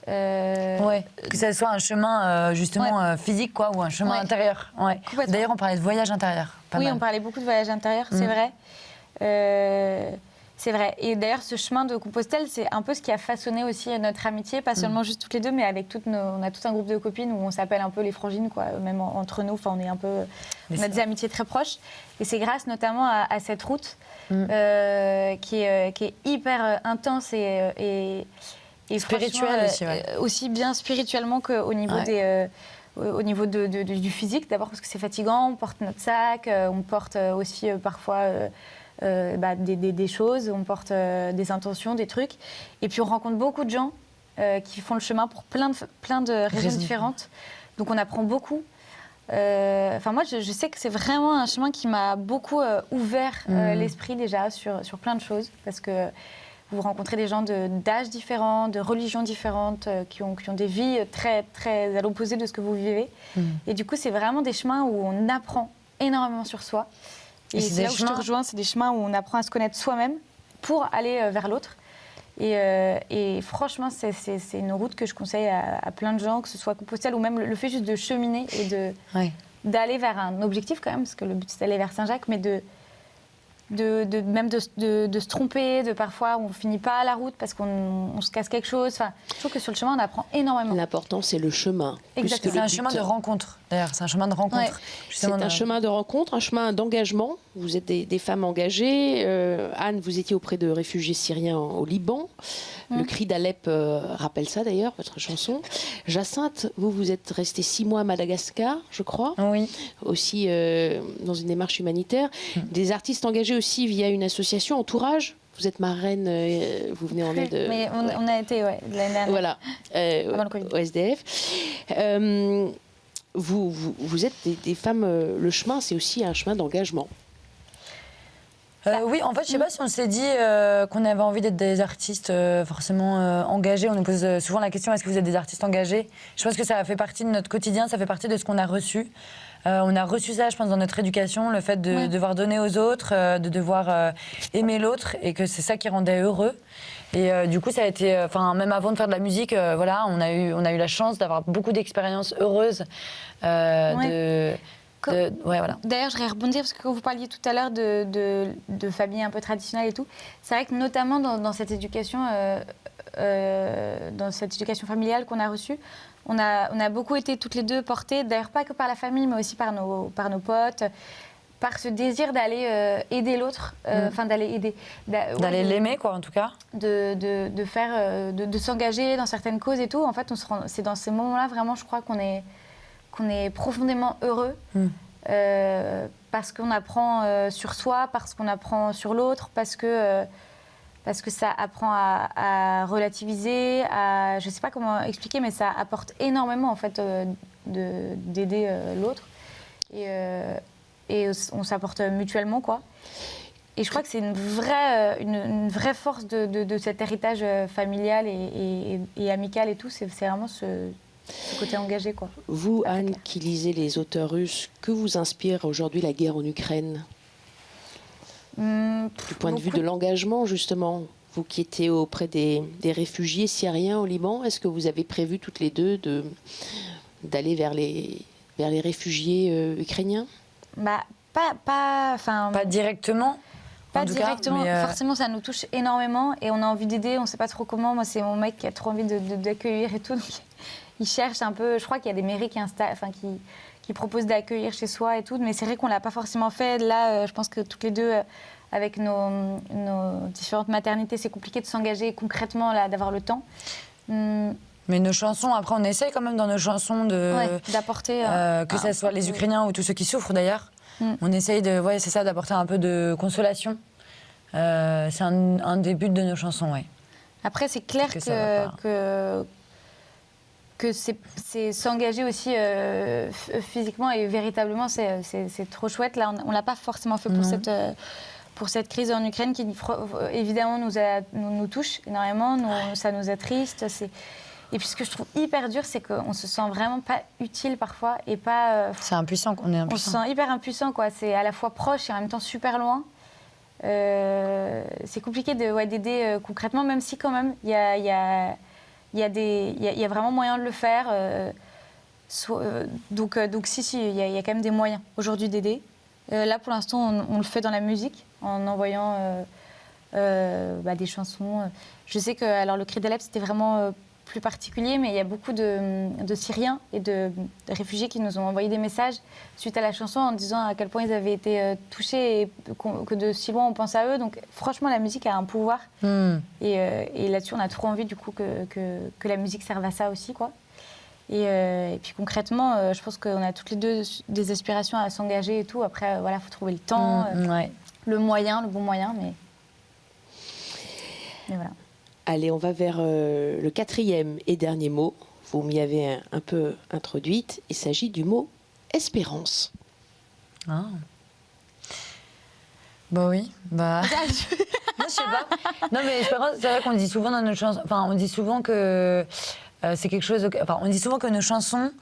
Ouais, que ça soit un chemin justement physique, quoi, ou un chemin intérieur. Ouais. D'ailleurs, on parlait de voyage intérieur. Oui, on parlait beaucoup de voyage intérieur, c'est vrai. C'est vrai. Et d'ailleurs, ce chemin de Compostelle, c'est un peu ce qui a façonné aussi notre amitié, pas seulement juste toutes les deux, mais avec on a tout un groupe de copines où on s'appelle un peu les frangines, quoi. Même entre nous, on est un peu, on a des amitiés très proches. Et c'est grâce notamment à cette route qui est hyper intense et spirituelle aussi, aussi bien spirituellement qu'au niveau au niveau du physique. D'abord parce que c'est fatigant, on porte notre sac, on porte aussi parfois des choses, on porte des intentions, des trucs. Et puis on rencontre beaucoup de gens qui font le chemin pour plein de raisons différentes. Donc on apprend beaucoup. Moi, je sais que c'est vraiment un chemin qui m'a beaucoup ouvert l'esprit déjà sur plein de choses. Parce que vous rencontrez des gens d'âges différents, de religions différentes, qui ont des vies très, très à l'opposé de ce que vous vivez. Et du coup, c'est vraiment des chemins où on apprend énormément sur soi. Et c'est là où je te rejoins, c'est des chemins où on apprend à se connaître soi-même pour aller vers l'autre. Et franchement, c'est une route que je conseille à plein de gens, que ce soit Compostelle ou même le fait juste de cheminer et d'aller vers un objectif quand même, parce que le but c'est d'aller vers Saint-Jacques, mais même de se tromper, de parfois on finit pas à la route parce qu'on se casse quelque chose. Enfin, je trouve que sur le chemin on apprend énormément. L'important c'est le chemin. Exactement. C'est un chemin de rencontre. D'ailleurs, c'est un chemin de rencontre. C'est un chemin de rencontre, un chemin d'engagement. Vous êtes des femmes engagées. Anne, vous étiez auprès de réfugiés syriens au Liban. Le cri d'Alep rappelle ça d'ailleurs, votre chanson. Jacinthe, vous êtes restée 6 mois à Madagascar, je crois. Oui. Aussi dans une démarche humanitaire. Des artistes engagés aussi via une association Entourage. Vous êtes marraine, vous venez en aide. Mais on a été, l'année dernière. Voilà, au SDF. Vous êtes des femmes, le chemin, c'est aussi un chemin d'engagement. Oui, en fait, je sais pas si on s'est dit qu'on avait envie d'être des artistes forcément engagés. On nous pose souvent la question, est-ce que vous êtes des artistes engagés? Je pense que ça fait partie de notre quotidien, ça fait partie de ce qu'on a reçu. On a reçu ça, je pense, dans notre éducation, le fait de devoir donner aux autres, de devoir aimer l'autre, et que c'est ça qui rendait heureux. Et du coup, ça a été, même avant de faire de la musique, on a eu la chance d'avoir beaucoup d'expériences heureuses. Voilà. D'ailleurs, je voudrais rebondir parce que quand vous parliez tout à l'heure de famille un peu traditionnelle et tout, c'est vrai que notamment dans cette éducation familiale qu'on a reçue, on a beaucoup été toutes les deux portées, d'ailleurs pas que par la famille, mais aussi par nos potes, par ce désir d'aller aider l'autre, d'aller aider, d'aller l'aimer, quoi, en tout cas, de s'engager dans certaines causes et tout. En fait, c'est dans ces moments-là vraiment, je crois qu'on est profondément heureux parce qu'on apprend sur soi, parce qu'on apprend sur l'autre, parce que ça apprend à relativiser, je ne sais pas comment expliquer, mais ça apporte énormément en fait d'aider l'autre et on s'apporte mutuellement, quoi. Et je crois que c'est une vraie force de cet héritage familial et amical et tout, c'est vraiment ce côté engagé, quoi. Vous, Anne, qui lisez les auteurs russes, que vous inspire aujourd'hui la guerre en Ukraine? Du point de vue de l'engagement, justement, vous qui étiez auprès des réfugiés syriens au Liban, est-ce que vous avez prévu toutes les deux d'aller vers les réfugiés ukrainiens? Pas directement. Pas en tout directement, cas, mais, forcément ça nous touche énormément et on a envie d'aider, on sait pas trop comment. Moi c'est mon mec qui a trop envie d'accueillir et tout, donc il cherche un peu. Je crois qu'il y a des mairies qui proposent d'accueillir chez soi et tout, mais c'est vrai qu'on l'a pas forcément fait. Là, je pense que toutes les deux, avec nos différentes maternités, c'est compliqué de s'engager concrètement, là, d'avoir le temps. Mais nos chansons, après on essaye quand même dans nos chansons d'apporter... que ce soit les Ukrainiens ou tous ceux qui souffrent d'ailleurs. On essaye d'apporter un peu de consolation. C'est un des buts de nos chansons, ouais. Après, c'est clair que c'est s'engager aussi physiquement et véritablement, c'est trop chouette. Là, on l'a pas forcément fait pour cette crise en Ukraine qui, évidemment, nous touche énormément. Ça nous attriste. Et puis ce que je trouve hyper dur, c'est qu'on se sent vraiment pas utile parfois et pas... c'est impuissant qu'on est impuissant. On se sent hyper impuissant, quoi. C'est à la fois proche et en même temps super loin. C'est compliqué d'aider concrètement, même si quand même il y a vraiment moyen de le faire. Donc si, il y a quand même des moyens aujourd'hui d'aider. Là, pour l'instant, on le fait dans la musique, en envoyant des chansons. Je sais que alors, le Cri d'Alep, c'était vraiment... plus particulier, mais il y a beaucoup de Syriens et de réfugiés qui nous ont envoyé des messages suite à la chanson en disant à quel point ils avaient été touchés et que de si loin on pense à eux. Donc franchement, la musique a un pouvoir. Et là-dessus, on a trop envie du coup que la musique serve à ça aussi, quoi. Et puis concrètement, je pense qu'on a toutes les deux des aspirations à s'engager et tout. Après, voilà, faut trouver le temps, le bon moyen, mais voilà. Allez, on va vers le 4e et dernier mot. Vous m'y avez un peu introduite. Il s'agit du mot espérance. Ah. Bah oui, bah... non, je sais pas. Non, mais espérance, c'est vrai qu'on dit souvent dans nos chansons... Enfin, on dit souvent que c'est quelque chose... Enfin, on dit souvent que nos chansons...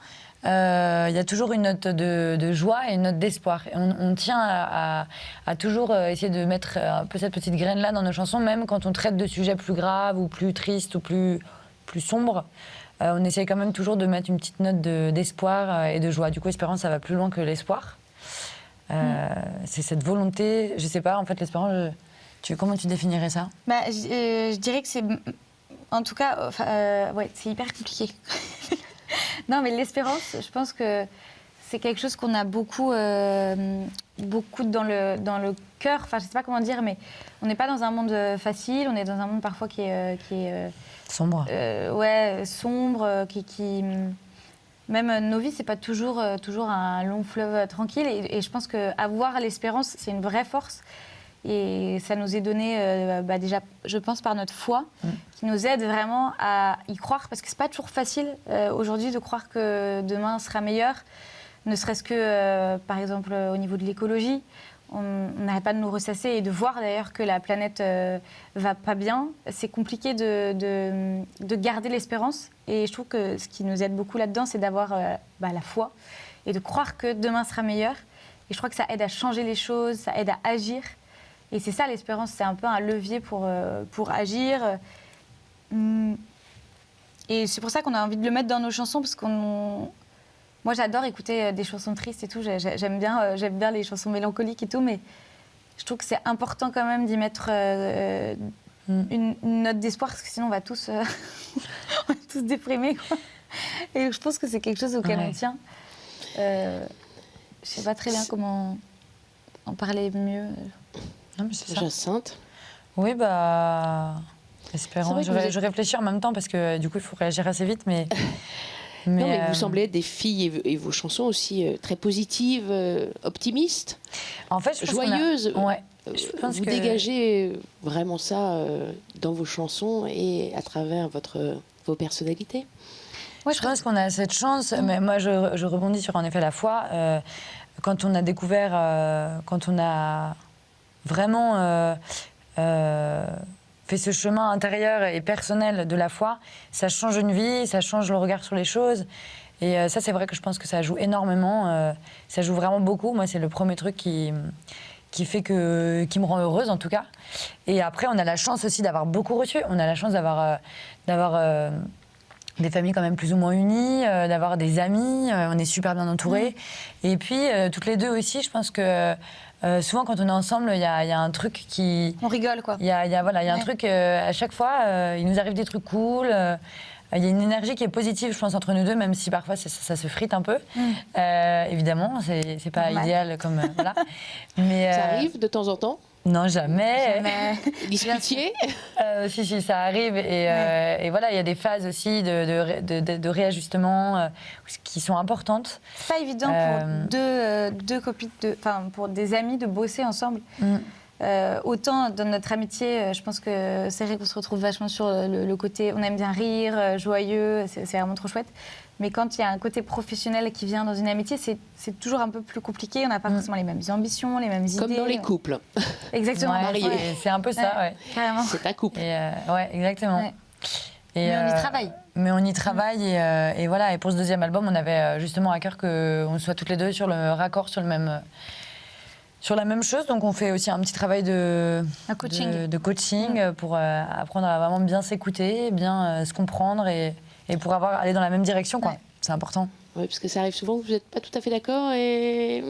Il y a toujours une note de joie et une note d'espoir. Et on tient à toujours essayer de mettre un peu cette petite graine-là dans nos chansons, même quand on traite de sujets plus graves ou plus tristes ou plus sombres. On essaye quand même toujours de mettre une petite note d'espoir et de joie. Du coup, espérance, ça va plus loin que l'espoir. C'est cette volonté, je sais pas, en fait, l'espérance, comment tu définirais ça? Je dirais que c'est... En tout cas, c'est hyper compliqué. Non, mais l'espérance, je pense que c'est quelque chose qu'on a beaucoup dans le cœur. Enfin, je sais pas comment dire, mais on n'est pas dans un monde facile. On est dans un monde parfois qui est sombre. Sombre, qui même nos vies, c'est pas toujours un long fleuve tranquille. Et je pense que avoir l'espérance, c'est une vraie force. Et ça nous est donné déjà, je pense, par notre foi, qui nous aide vraiment à y croire, parce que c'est pas toujours facile aujourd'hui de croire que demain sera meilleur, ne serait-ce que, par exemple, au niveau de l'écologie. On n'arrête pas de nous ressasser et de voir d'ailleurs que la planète va pas bien. C'est compliqué de garder l'espérance. Et je trouve que ce qui nous aide beaucoup là-dedans, c'est d'avoir la foi et de croire que demain sera meilleur. Et je crois que ça aide à changer les choses, ça aide à agir. Et c'est ça l'espérance, c'est un peu un levier pour agir. Et c'est pour ça qu'on a envie de le mettre dans nos chansons, parce moi j'adore écouter des chansons tristes et tout, j'aime bien les chansons mélancoliques et tout, mais je trouve que c'est important quand même d'y mettre une note d'espoir, parce que sinon on va tous déprimer, quoi. Et je pense que c'est quelque chose auquel on tient. Je sais pas très bien comment en parler mieux. Non, mais c'est ça. Jacinthe. Oui, espérons. Je réfléchis en même temps parce que du coup, il faut réagir assez vite, mais... Non, mais vous semblez être des filles et vos chansons aussi très positives, optimistes, en fait, joyeuses. Je pense vous dégagez vraiment ça dans vos chansons et à travers vos personnalités. Ouais, je pense qu'on a cette chance, mais moi je rebondis sur en effet la foi. Quand on a découvert, quand on a vraiment fait ce chemin intérieur et personnel de la foi, ça change une vie, ça change le regard sur les choses. Et ça, c'est vrai que je pense que ça joue énormément. Ça joue vraiment beaucoup. Moi, c'est le premier truc qui qui me rend heureuse en tout cas. Et après, on a la chance aussi d'avoir beaucoup reçu. On a la chance d'avoir des familles quand même plus ou moins unies, d'avoir des amis, on est super bien entourés. Et puis, toutes les deux aussi, je pense que souvent quand on est ensemble, il y a un truc qui... On rigole, quoi. Il y a un truc, à chaque fois, il nous arrive des trucs cool. Il y a une énergie qui est positive, je pense, entre nous deux, même si parfois ça se frite un peu. Évidemment, c'est pas idéal comme... voilà. Mais, Ça arrive de temps en temps? Non, jamais. Disputier? Si, ça arrive. Et voilà, il y a des phases aussi de réajustement qui sont importantes. C'est pas évident pour deux copines, pour des amis de bosser ensemble. Autant dans notre amitié, je pense que c'est vrai qu'on se retrouve vachement sur le côté, on aime bien rire, joyeux, c'est vraiment trop chouette. Mais quand il y a un côté professionnel qui vient dans une amitié, c'est toujours un peu plus compliqué. On n'a pas forcément les mêmes ambitions, les mêmes idées. Comme dans les couples. Exactement. C'est un peu ça, ouais. Carrément. C'est un couple. Ouais, exactement. Ouais. Et, mais on y travaille. Mais on y travaille et voilà. Et pour ce deuxième album, on avait justement à cœur qu'on soit toutes les deux sur le raccord, sur la même chose. Donc on fait aussi un petit travail de coaching pour apprendre à vraiment bien s'écouter, bien se comprendre et pour aller dans la même direction, quoi. Ouais. C'est important. Oui, parce que ça arrive souvent que vous n'êtes pas tout à fait d'accord et...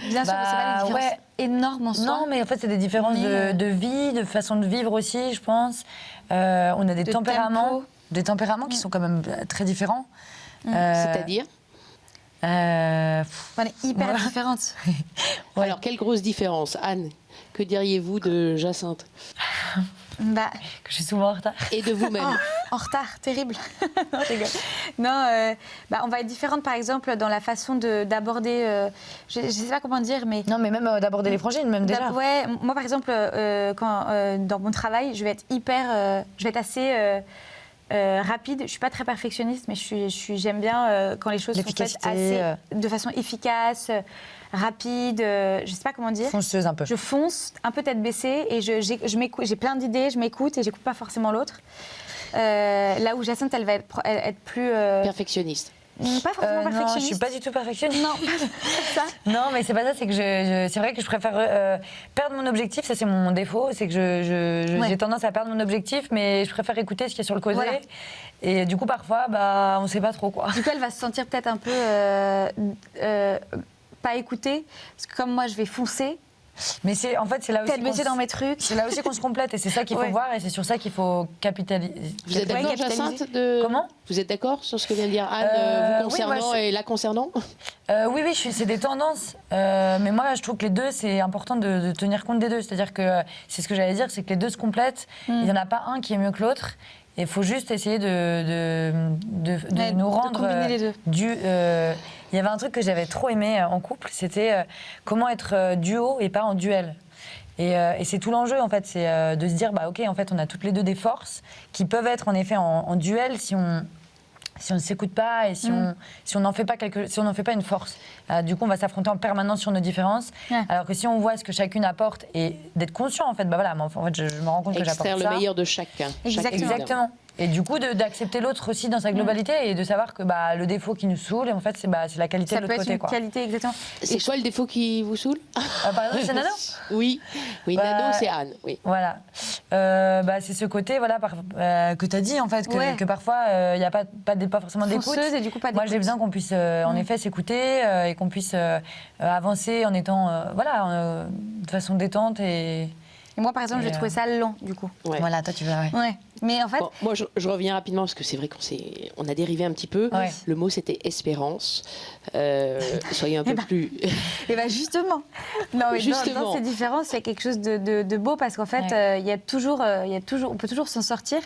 Bien sûr, mais c'est pas des différences énormes en soi. Non, mais en fait, c'est des différences de vie, de façon de vivre aussi, je pense. On a des tempéraments qui sont quand même très différents. C'est-à-dire On est hyper différentes. Ouais. Alors, quelle grosse différence. Anne, que diriez-vous de Jacinthe? Que je suis souvent en retard. Et de vous-même? En retard, terrible. Non, je rigole. Non, on va être différentes, par exemple, dans la façon d'aborder... je ne sais pas comment dire, mais... Non, mais même d'aborder les frangines, même déjà. Ouais, moi, par exemple, dans mon travail, je vais être assez... rapide, je suis pas très perfectionniste, mais j'aime bien quand les choses sont faites de façon efficace, rapide, je sais pas comment dire. Fonceuse un peu. Je fonce, un peu tête baissée, et je m'écoute, j'ai plein d'idées, je m'écoute et j'écoute pas forcément l'autre. Là où Jacinthe, elle va être plus... Perfectionniste. Pas forcément perfectionniste. Non, je suis pas du tout perfectionniste. Non, ça. Non, mais c'est pas ça, c'est que c'est vrai que je préfère perdre mon objectif, ça c'est mon défaut, c'est que j'ai tendance à perdre mon objectif, mais je préfère écouter ce qui est sur le côté. Voilà. Et du coup, parfois, on sait pas trop quoi. Du coup, elle va se sentir peut-être un peu pas écoutée, parce que comme moi, je vais foncer. Mais en fait, c'est là aussi. Tête baissée dans mes trucs. C'est là aussi qu'on se complète et c'est ça qu'il faut voir et c'est sur ça qu'il faut capitaliser. Vous êtes d'accord, Jacinthe Comment? Vous êtes d'accord sur ce que vient de dire Anne, vous concernant et la concernant? Oui, c'est des tendances. Mais moi, je trouve que les deux, c'est important de tenir compte des deux. C'est-à-dire que c'est ce que j'allais dire, c'est que les deux se complètent. Il n'y en a pas un qui est mieux que l'autre. Il faut juste essayer de nous rendre... De combiner les deux. Il y avait un truc que j'avais trop aimé en couple, c'était comment être duo et pas en duel. Et c'est tout l'enjeu, en fait, c'est de se dire, OK, en fait, on a toutes les deux des forces qui peuvent être, en effet, en duel si on ne s'écoute pas et si on n'en fait pas une force. Du coup, on va s'affronter en permanence sur nos différences. Ouais. Alors que si on voit ce que chacune apporte et d'être conscient, en fait, en fait, je me rends compte que j'apporte ça. Extraire le meilleur de chacun. Exactement. Et du coup, d'accepter l'autre aussi dans sa globalité et de savoir que le défaut qui nous saoule, en fait, c'est la qualité de l'autre côté. Ça peut être une qualité, exactement. C'est quoi le défaut qui vous saoule? Par exemple, c'est Nano. Oui, Nano, c'est Anne. Oui. Voilà. C'est ce côté que tu as dit, en fait, que parfois, il n'y a pas forcément d'écoute. Et du coup, pas d'écoute. Moi, j'ai besoin qu'on puisse, en effet, s'écouter et qu'on puisse avancer en étant de façon détente et moi, par exemple, j'ai trouvé ça lent, du coup. Ouais. Voilà, toi, tu veux. Ouais. Mais en fait... Bon, moi, je reviens rapidement, parce que c'est vrai qu'on a dérivé un petit peu. Ouais. Le mot, c'était espérance. Soyez un peu plus... Et bien, justement. Non, mais dans ces différences, il y a quelque chose de beau, parce qu'en fait, il y a toujours, on peut toujours s'en sortir.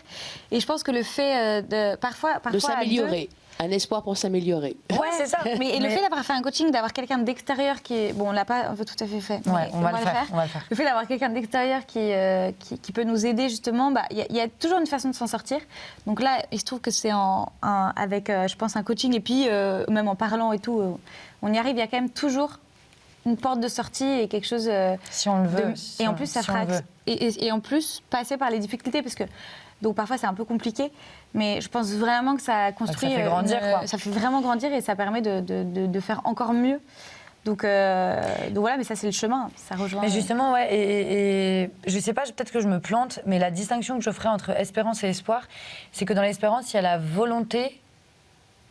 Et je pense que le fait parfois de s'améliorer. Un espoir pour s'améliorer. Ouais, c'est ça. Mais le fait d'avoir fait un coaching, d'avoir quelqu'un d'extérieur qui est... Bon, on l'a pas tout à fait fait. Ouais, on va le faire. Le fait d'avoir quelqu'un d'extérieur qui peut nous aider, justement, il y a toujours une façon de s'en sortir. Donc là, il se trouve que c'est avec, je pense, un coaching. Et puis, même en parlant et tout, on y arrive. Il y a quand même toujours une porte de sortie et quelque chose... si on le veut. Et en plus, ça fera... Et en plus, passer par les difficultés, parce que... Donc parfois c'est un peu compliqué, mais je pense vraiment que ça construit. Ça fait grandir, quoi. Ça fait vraiment grandir et ça permet de faire encore mieux Donc voilà, mais ça, c'est le chemin. Ça rejoint. Mais justement, ouais, et je sais pas, peut-être que je me plante, mais la distinction que je ferais entre espérance et espoir, c'est que dans l'espérance, il y a la volonté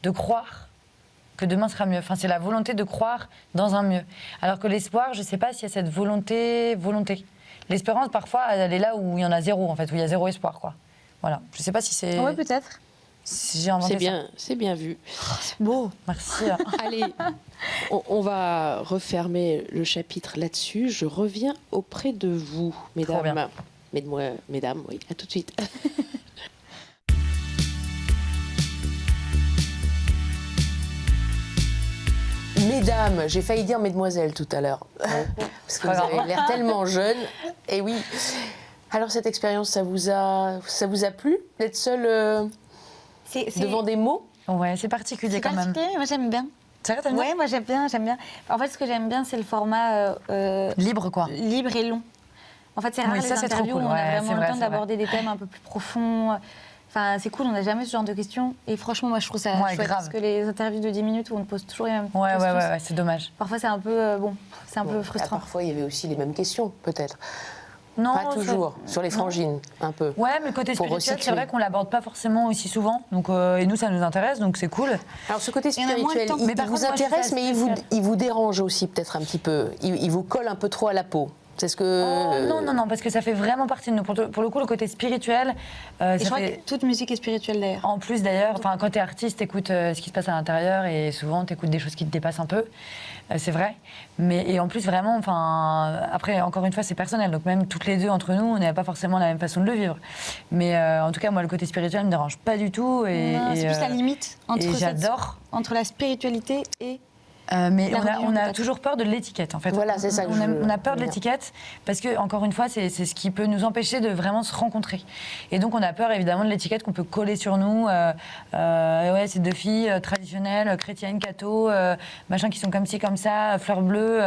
de croire que demain sera mieux. Enfin, c'est la volonté de croire dans un mieux. Alors que l'espoir, je sais pas s'il y a cette volonté. L'espérance, parfois, elle est là où il y en a zéro, en fait, où il y a zéro espoir, quoi. Voilà. Je sais pas si c'est... Ouais, peut-être. Si j'ai inventé C'est bien vu. Beau, merci. Allez, on va refermer le chapitre là-dessus. Je reviens auprès de vous, mesdames. Mesdames, oui, à tout de suite. Mesdames, j'ai failli dire mesdemoiselles tout à l'heure, parce que vous avez l'air tellement jeune. Et oui. Alors cette expérience, ça vous a plu d'être seule devant des mots? Ouais, c'est particulier quand même. Moi, j'aime bien. C'est vrai, t'aimes bien? Ouais, moi, j'aime bien. En fait, ce que j'aime bien, c'est le format libre, quoi. Libre et long. En fait, c'est rare Oui, ça, les c'est trop interviews cool. où on a Ouais, vraiment c'est le vrai, temps c'est d'aborder des thèmes un peu plus profonds. Enfin, c'est cool, on n'a jamais ce genre de questions. Et franchement, moi, je trouve ça chouette grave. parce que les interviews de 10 minutes où on te pose toujours les mêmes Ouais, questions. c'est dommage. Parfois, c'est un peu, c'est un peu Ah, frustrant. parfois, il y avait aussi les mêmes questions, peut-être. Non, Pas toujours, sur les frangines, un peu. Ouais, mais le côté Pour spirituel, c'est recycler. vrai qu'on l'aborde pas forcément aussi souvent. Donc, et nous, ça nous intéresse, donc c'est cool. Alors ce côté Il y en a moins de spirituel, temps. il Mais par vous contre, moi, je suis intéresse, assez mais spirituelle. il vous dérange aussi peut-être un petit peu. Il vous colle un peu trop à la peau. C'est ce que... Non, parce que ça fait vraiment partie de nous. Pour le coup, le côté spirituel, Et ça je crois fait... que toute musique est spirituelle d'ailleurs. En plus d'ailleurs, quand t'es artiste, t'écoutes ce qui se passe à l'intérieur et souvent t'écoutes des choses qui te dépassent un peu, c'est vrai. Et en plus vraiment, après encore une fois c'est personnel, donc même toutes les deux entre nous, on n'a pas forcément la même façon de le vivre. Mais en tout cas moi le côté spirituel me dérange pas du tout Non, c'est plus la limite et j'adore. entre la spiritualité et... Mais La religion, on a peut-être. toujours peur de l'étiquette en fait. Voilà, c'est ça que On a peur de bien. l'étiquette parce que encore une fois c'est ce qui peut nous empêcher de vraiment se rencontrer. Et donc on a peur évidemment de l'étiquette qu'on peut coller sur nous. Ouais, c'est deux filles traditionnelles, chrétiennes, catho, machin qui sont comme ci comme ça, fleurs bleues.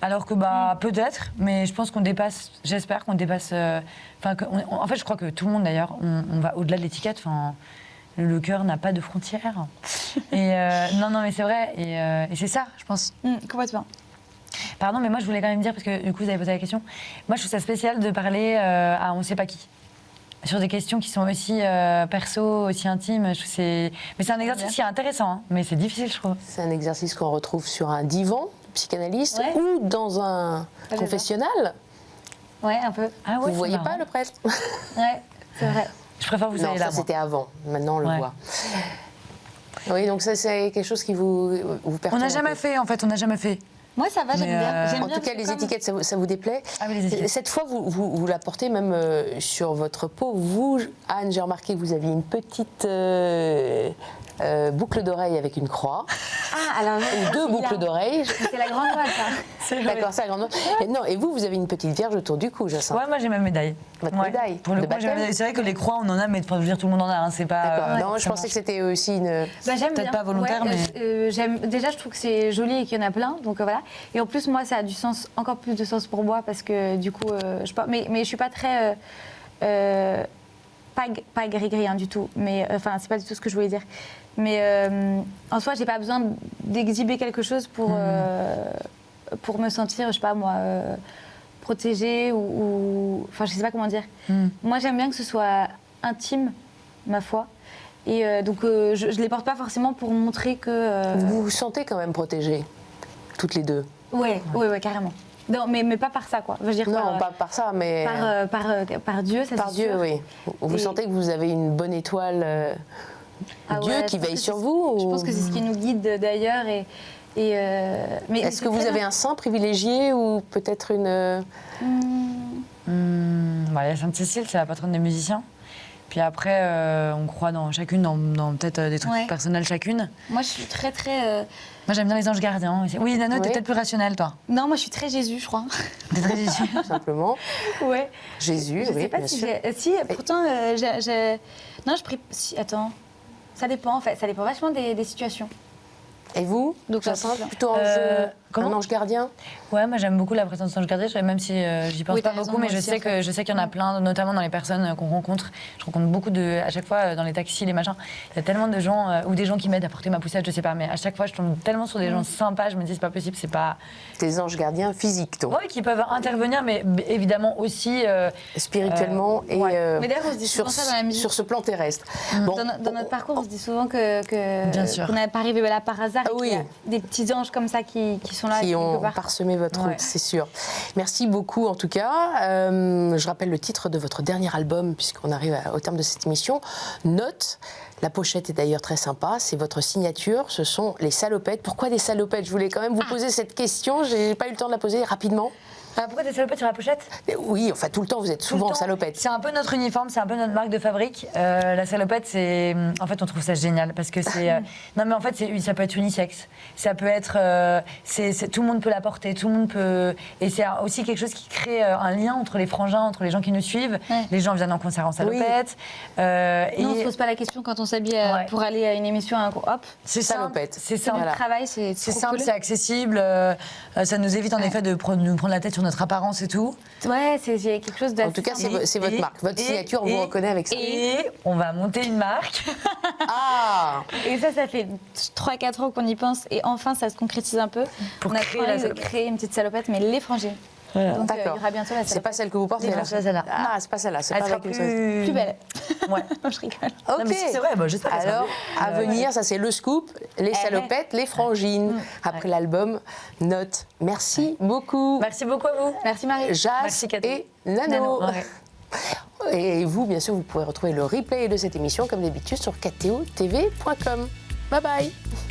Alors que peut-être, mais je pense qu'on dépasse. J'espère qu'on dépasse. En fait, je crois que tout le monde d'ailleurs, on va au-delà de l'étiquette. Le cœur n'a pas de frontières. Et non, mais c'est vrai. Et c'est ça, je pense. Complètement. Pardon, mais moi, je voulais quand même dire, parce que du coup, vous avez posé la question. Moi, je trouve ça spécial de parler à on ne sait pas qui. Sur des questions qui sont aussi perso, aussi intimes. Mais c'est un exercice qui est intéressant, hein, mais c'est difficile, je trouve. C'est un exercice qu'on retrouve sur un divan psychanalyste Ouais. ou dans un confessionnal. Ouais, un peu. Ah ouais, Vous c'est voyez marrant. pas le prêtre? Ouais, c'est vrai. Je préfère vous Non, aller ça là, moi. c'était avant. Maintenant on le Ouais. voit. Oui, donc ça c'est quelque chose qui vous perturbe. On n'a un jamais peu. fait, en fait, on n'a jamais fait. Moi, ça va, j'aime Mais, bien. J'aime En bien tout cas, parce les que comme- étiquettes, ça vous déplaît? Ah oui, les étiquettes. Cette fois, vous la portez même sur votre peau. Vous, Anne, j'ai remarqué que vous aviez une petite boucle d'oreille avec une croix. Ah, alors... Ou deux boucles d'oreilles. C'est la grande voile, ça. C'est D'accord, c'est la grande. Et non, et vous avez une petite vierge autour du cou, Jacinthe. Ouais, moi j'ai ma médaille. Votre médaille Pour le de coup, j'ai ma baptême. médaille. C'est vrai que les croix, on en a, mais je veux dire, tout le monde en a. Hein, c'est pas. D'accord. Non, je pensais que c'était aussi une. J'aime Peut-être bien. pas volontaire, mais- j'aime. Déjà, je trouve que c'est joli et qu'il y en a plein, donc voilà. Et en plus, moi, ça a du sens, encore plus de sens pour moi, parce que du coup, mais je suis pas très. Pas gris-gris hein, du tout, mais enfin, c'est pas du tout ce que je voulais dire. Mais en soi, j'ai pas besoin d'exhiber quelque chose pour me sentir, je sais pas moi, protégée ou. Enfin, je sais pas comment dire. Moi, j'aime bien que ce soit intime, ma foi. Et donc, je les porte pas forcément pour montrer que. Vous vous sentez quand même protégées, toutes les deux. Ouais, carrément. Non, mais pas par ça, quoi. Je veux dire, Non, pas par ça, mais par Dieu, ça par c'est Dieu, sûr. oui. Vous Et- sentez que vous avez une bonne étoile, Ah Dieu ouais, qui je pense veille que sur c'est- vous. Je ou- pense que c'est ce qui nous guide d'ailleurs. Mais Est-ce c'est que vous très avez bien. un saint privilégié ou peut-être une. La Sainte-Cécile, c'est la patronne des musiciens. Puis après, on croit dans chacune, dans peut-être des trucs Ouais. personnels chacune. Moi, je suis très, très. Moi, j'aime bien les anges gardiens. aussi. Oui, Nano, t'es Oui. peut-être plus rationnelle, toi. Non, moi, je suis très Jésus, je crois. T'es très Jésus. Simplement. Ouais. Jésus, Je oui, sais pas bien si sûr. j'ai. Si, pourtant, non, je prie. Si, attends. Ça dépend, en fait. Ça dépend vachement des situations. Et vous Donc, Jacinthe, ça- plutôt en jeu. Comment ? Un ange gardien ? Ouais, moi j'aime beaucoup la présence d'ange gardien, même si j'y pense Oui, pas t'as raison, beaucoup, mais moi je aussi, sais en fait. qu'il y en a plein, notamment dans les personnes qu'on rencontre. Je rencontre beaucoup à chaque fois dans les taxis, les machins, il y a tellement de gens, ou des gens qui m'aident à porter ma poussette, je sais pas, mais à chaque fois je tombe tellement sur des gens sympas, je me dis c'est pas possible, c'est pas... Des anges gardiens physiques, donc. Ouais, qui peuvent intervenir, mais évidemment aussi... Spirituellement et Mais d'ailleurs, on se dit souvent ça dans la musique. sur ce plan terrestre. Bon, Dans notre parcours, on se dit souvent Bien sûr. qu'on n'est pas arrivé là par hasard. Ah et qu'il y a des petits anges comme ça qui sont là. qui quelque ont part. parsemé votre Ouais. route, c'est sûr. Merci beaucoup en tout cas. Je rappelle le titre de votre dernier album, puisqu'on arrive au terme de cette émission. Note. La pochette est d'ailleurs très sympa, c'est votre signature, ce sont les salopettes. Pourquoi des salopettes ? Je voulais quand même vous poser cette question, j'ai pas eu le temps de la poser rapidement. pourquoi t'es salopette sur la pochette ? Oui, enfin tout le temps, vous êtes souvent en salopette. C'est un peu notre uniforme, c'est un peu notre marque de fabrique. La salopette, c'est... En fait, on trouve ça génial parce que c'est... Non, mais en fait, ça peut être unisexe. Ça peut être... tout le monde peut la porter, tout le monde peut... Et c'est aussi quelque chose qui crée un lien entre les frangins, entre les gens qui nous suivent. Ouais. Les gens viennent en concert en salopette. Nous, on ne se pose pas la question quand on s'habille pour aller à une émission, hop. C'est salopette. simple, c'est C'est simple. notre travail, c'est C'est trop simple, cool. c'est accessible. Ça nous évite en effet de nous prendre la tête sur notre apparence et tout. Ouais, c'est quelque chose d'assez En tout cas, simple. c'est votre marque. Votre signature, on vous reconnaît avec ça. Et on va monter une marque. Ah ! Et ça fait 3-4 ans qu'on y pense et enfin ça se concrétise un peu. Pour on a créer créé, la salopette. créé une petite salopette, mais les frangines. Donc il y D'accord. aura bientôt la C'est salopette. pas celle que vous portez Non, là. c'est celle-là. Ah, c'est pas celle-là. C'est Elle pas sera avec une Plus belle. Ouais. Non, je rigole. Ok. Non, mais si, c'est vrai, bah, j'espère qu'elle sera Alors, à bien. venir, ça c'est le scoop, les salopettes, les frangines, après l'album Note. Merci beaucoup, Merci beaucoup à vous. Merci Marie. Jas Merci, Cathy. et Nano. Ouais. Et vous, bien sûr, vous pouvez retrouver le replay de cette émission, comme d'habitude, sur kto.tv.com. Bye bye.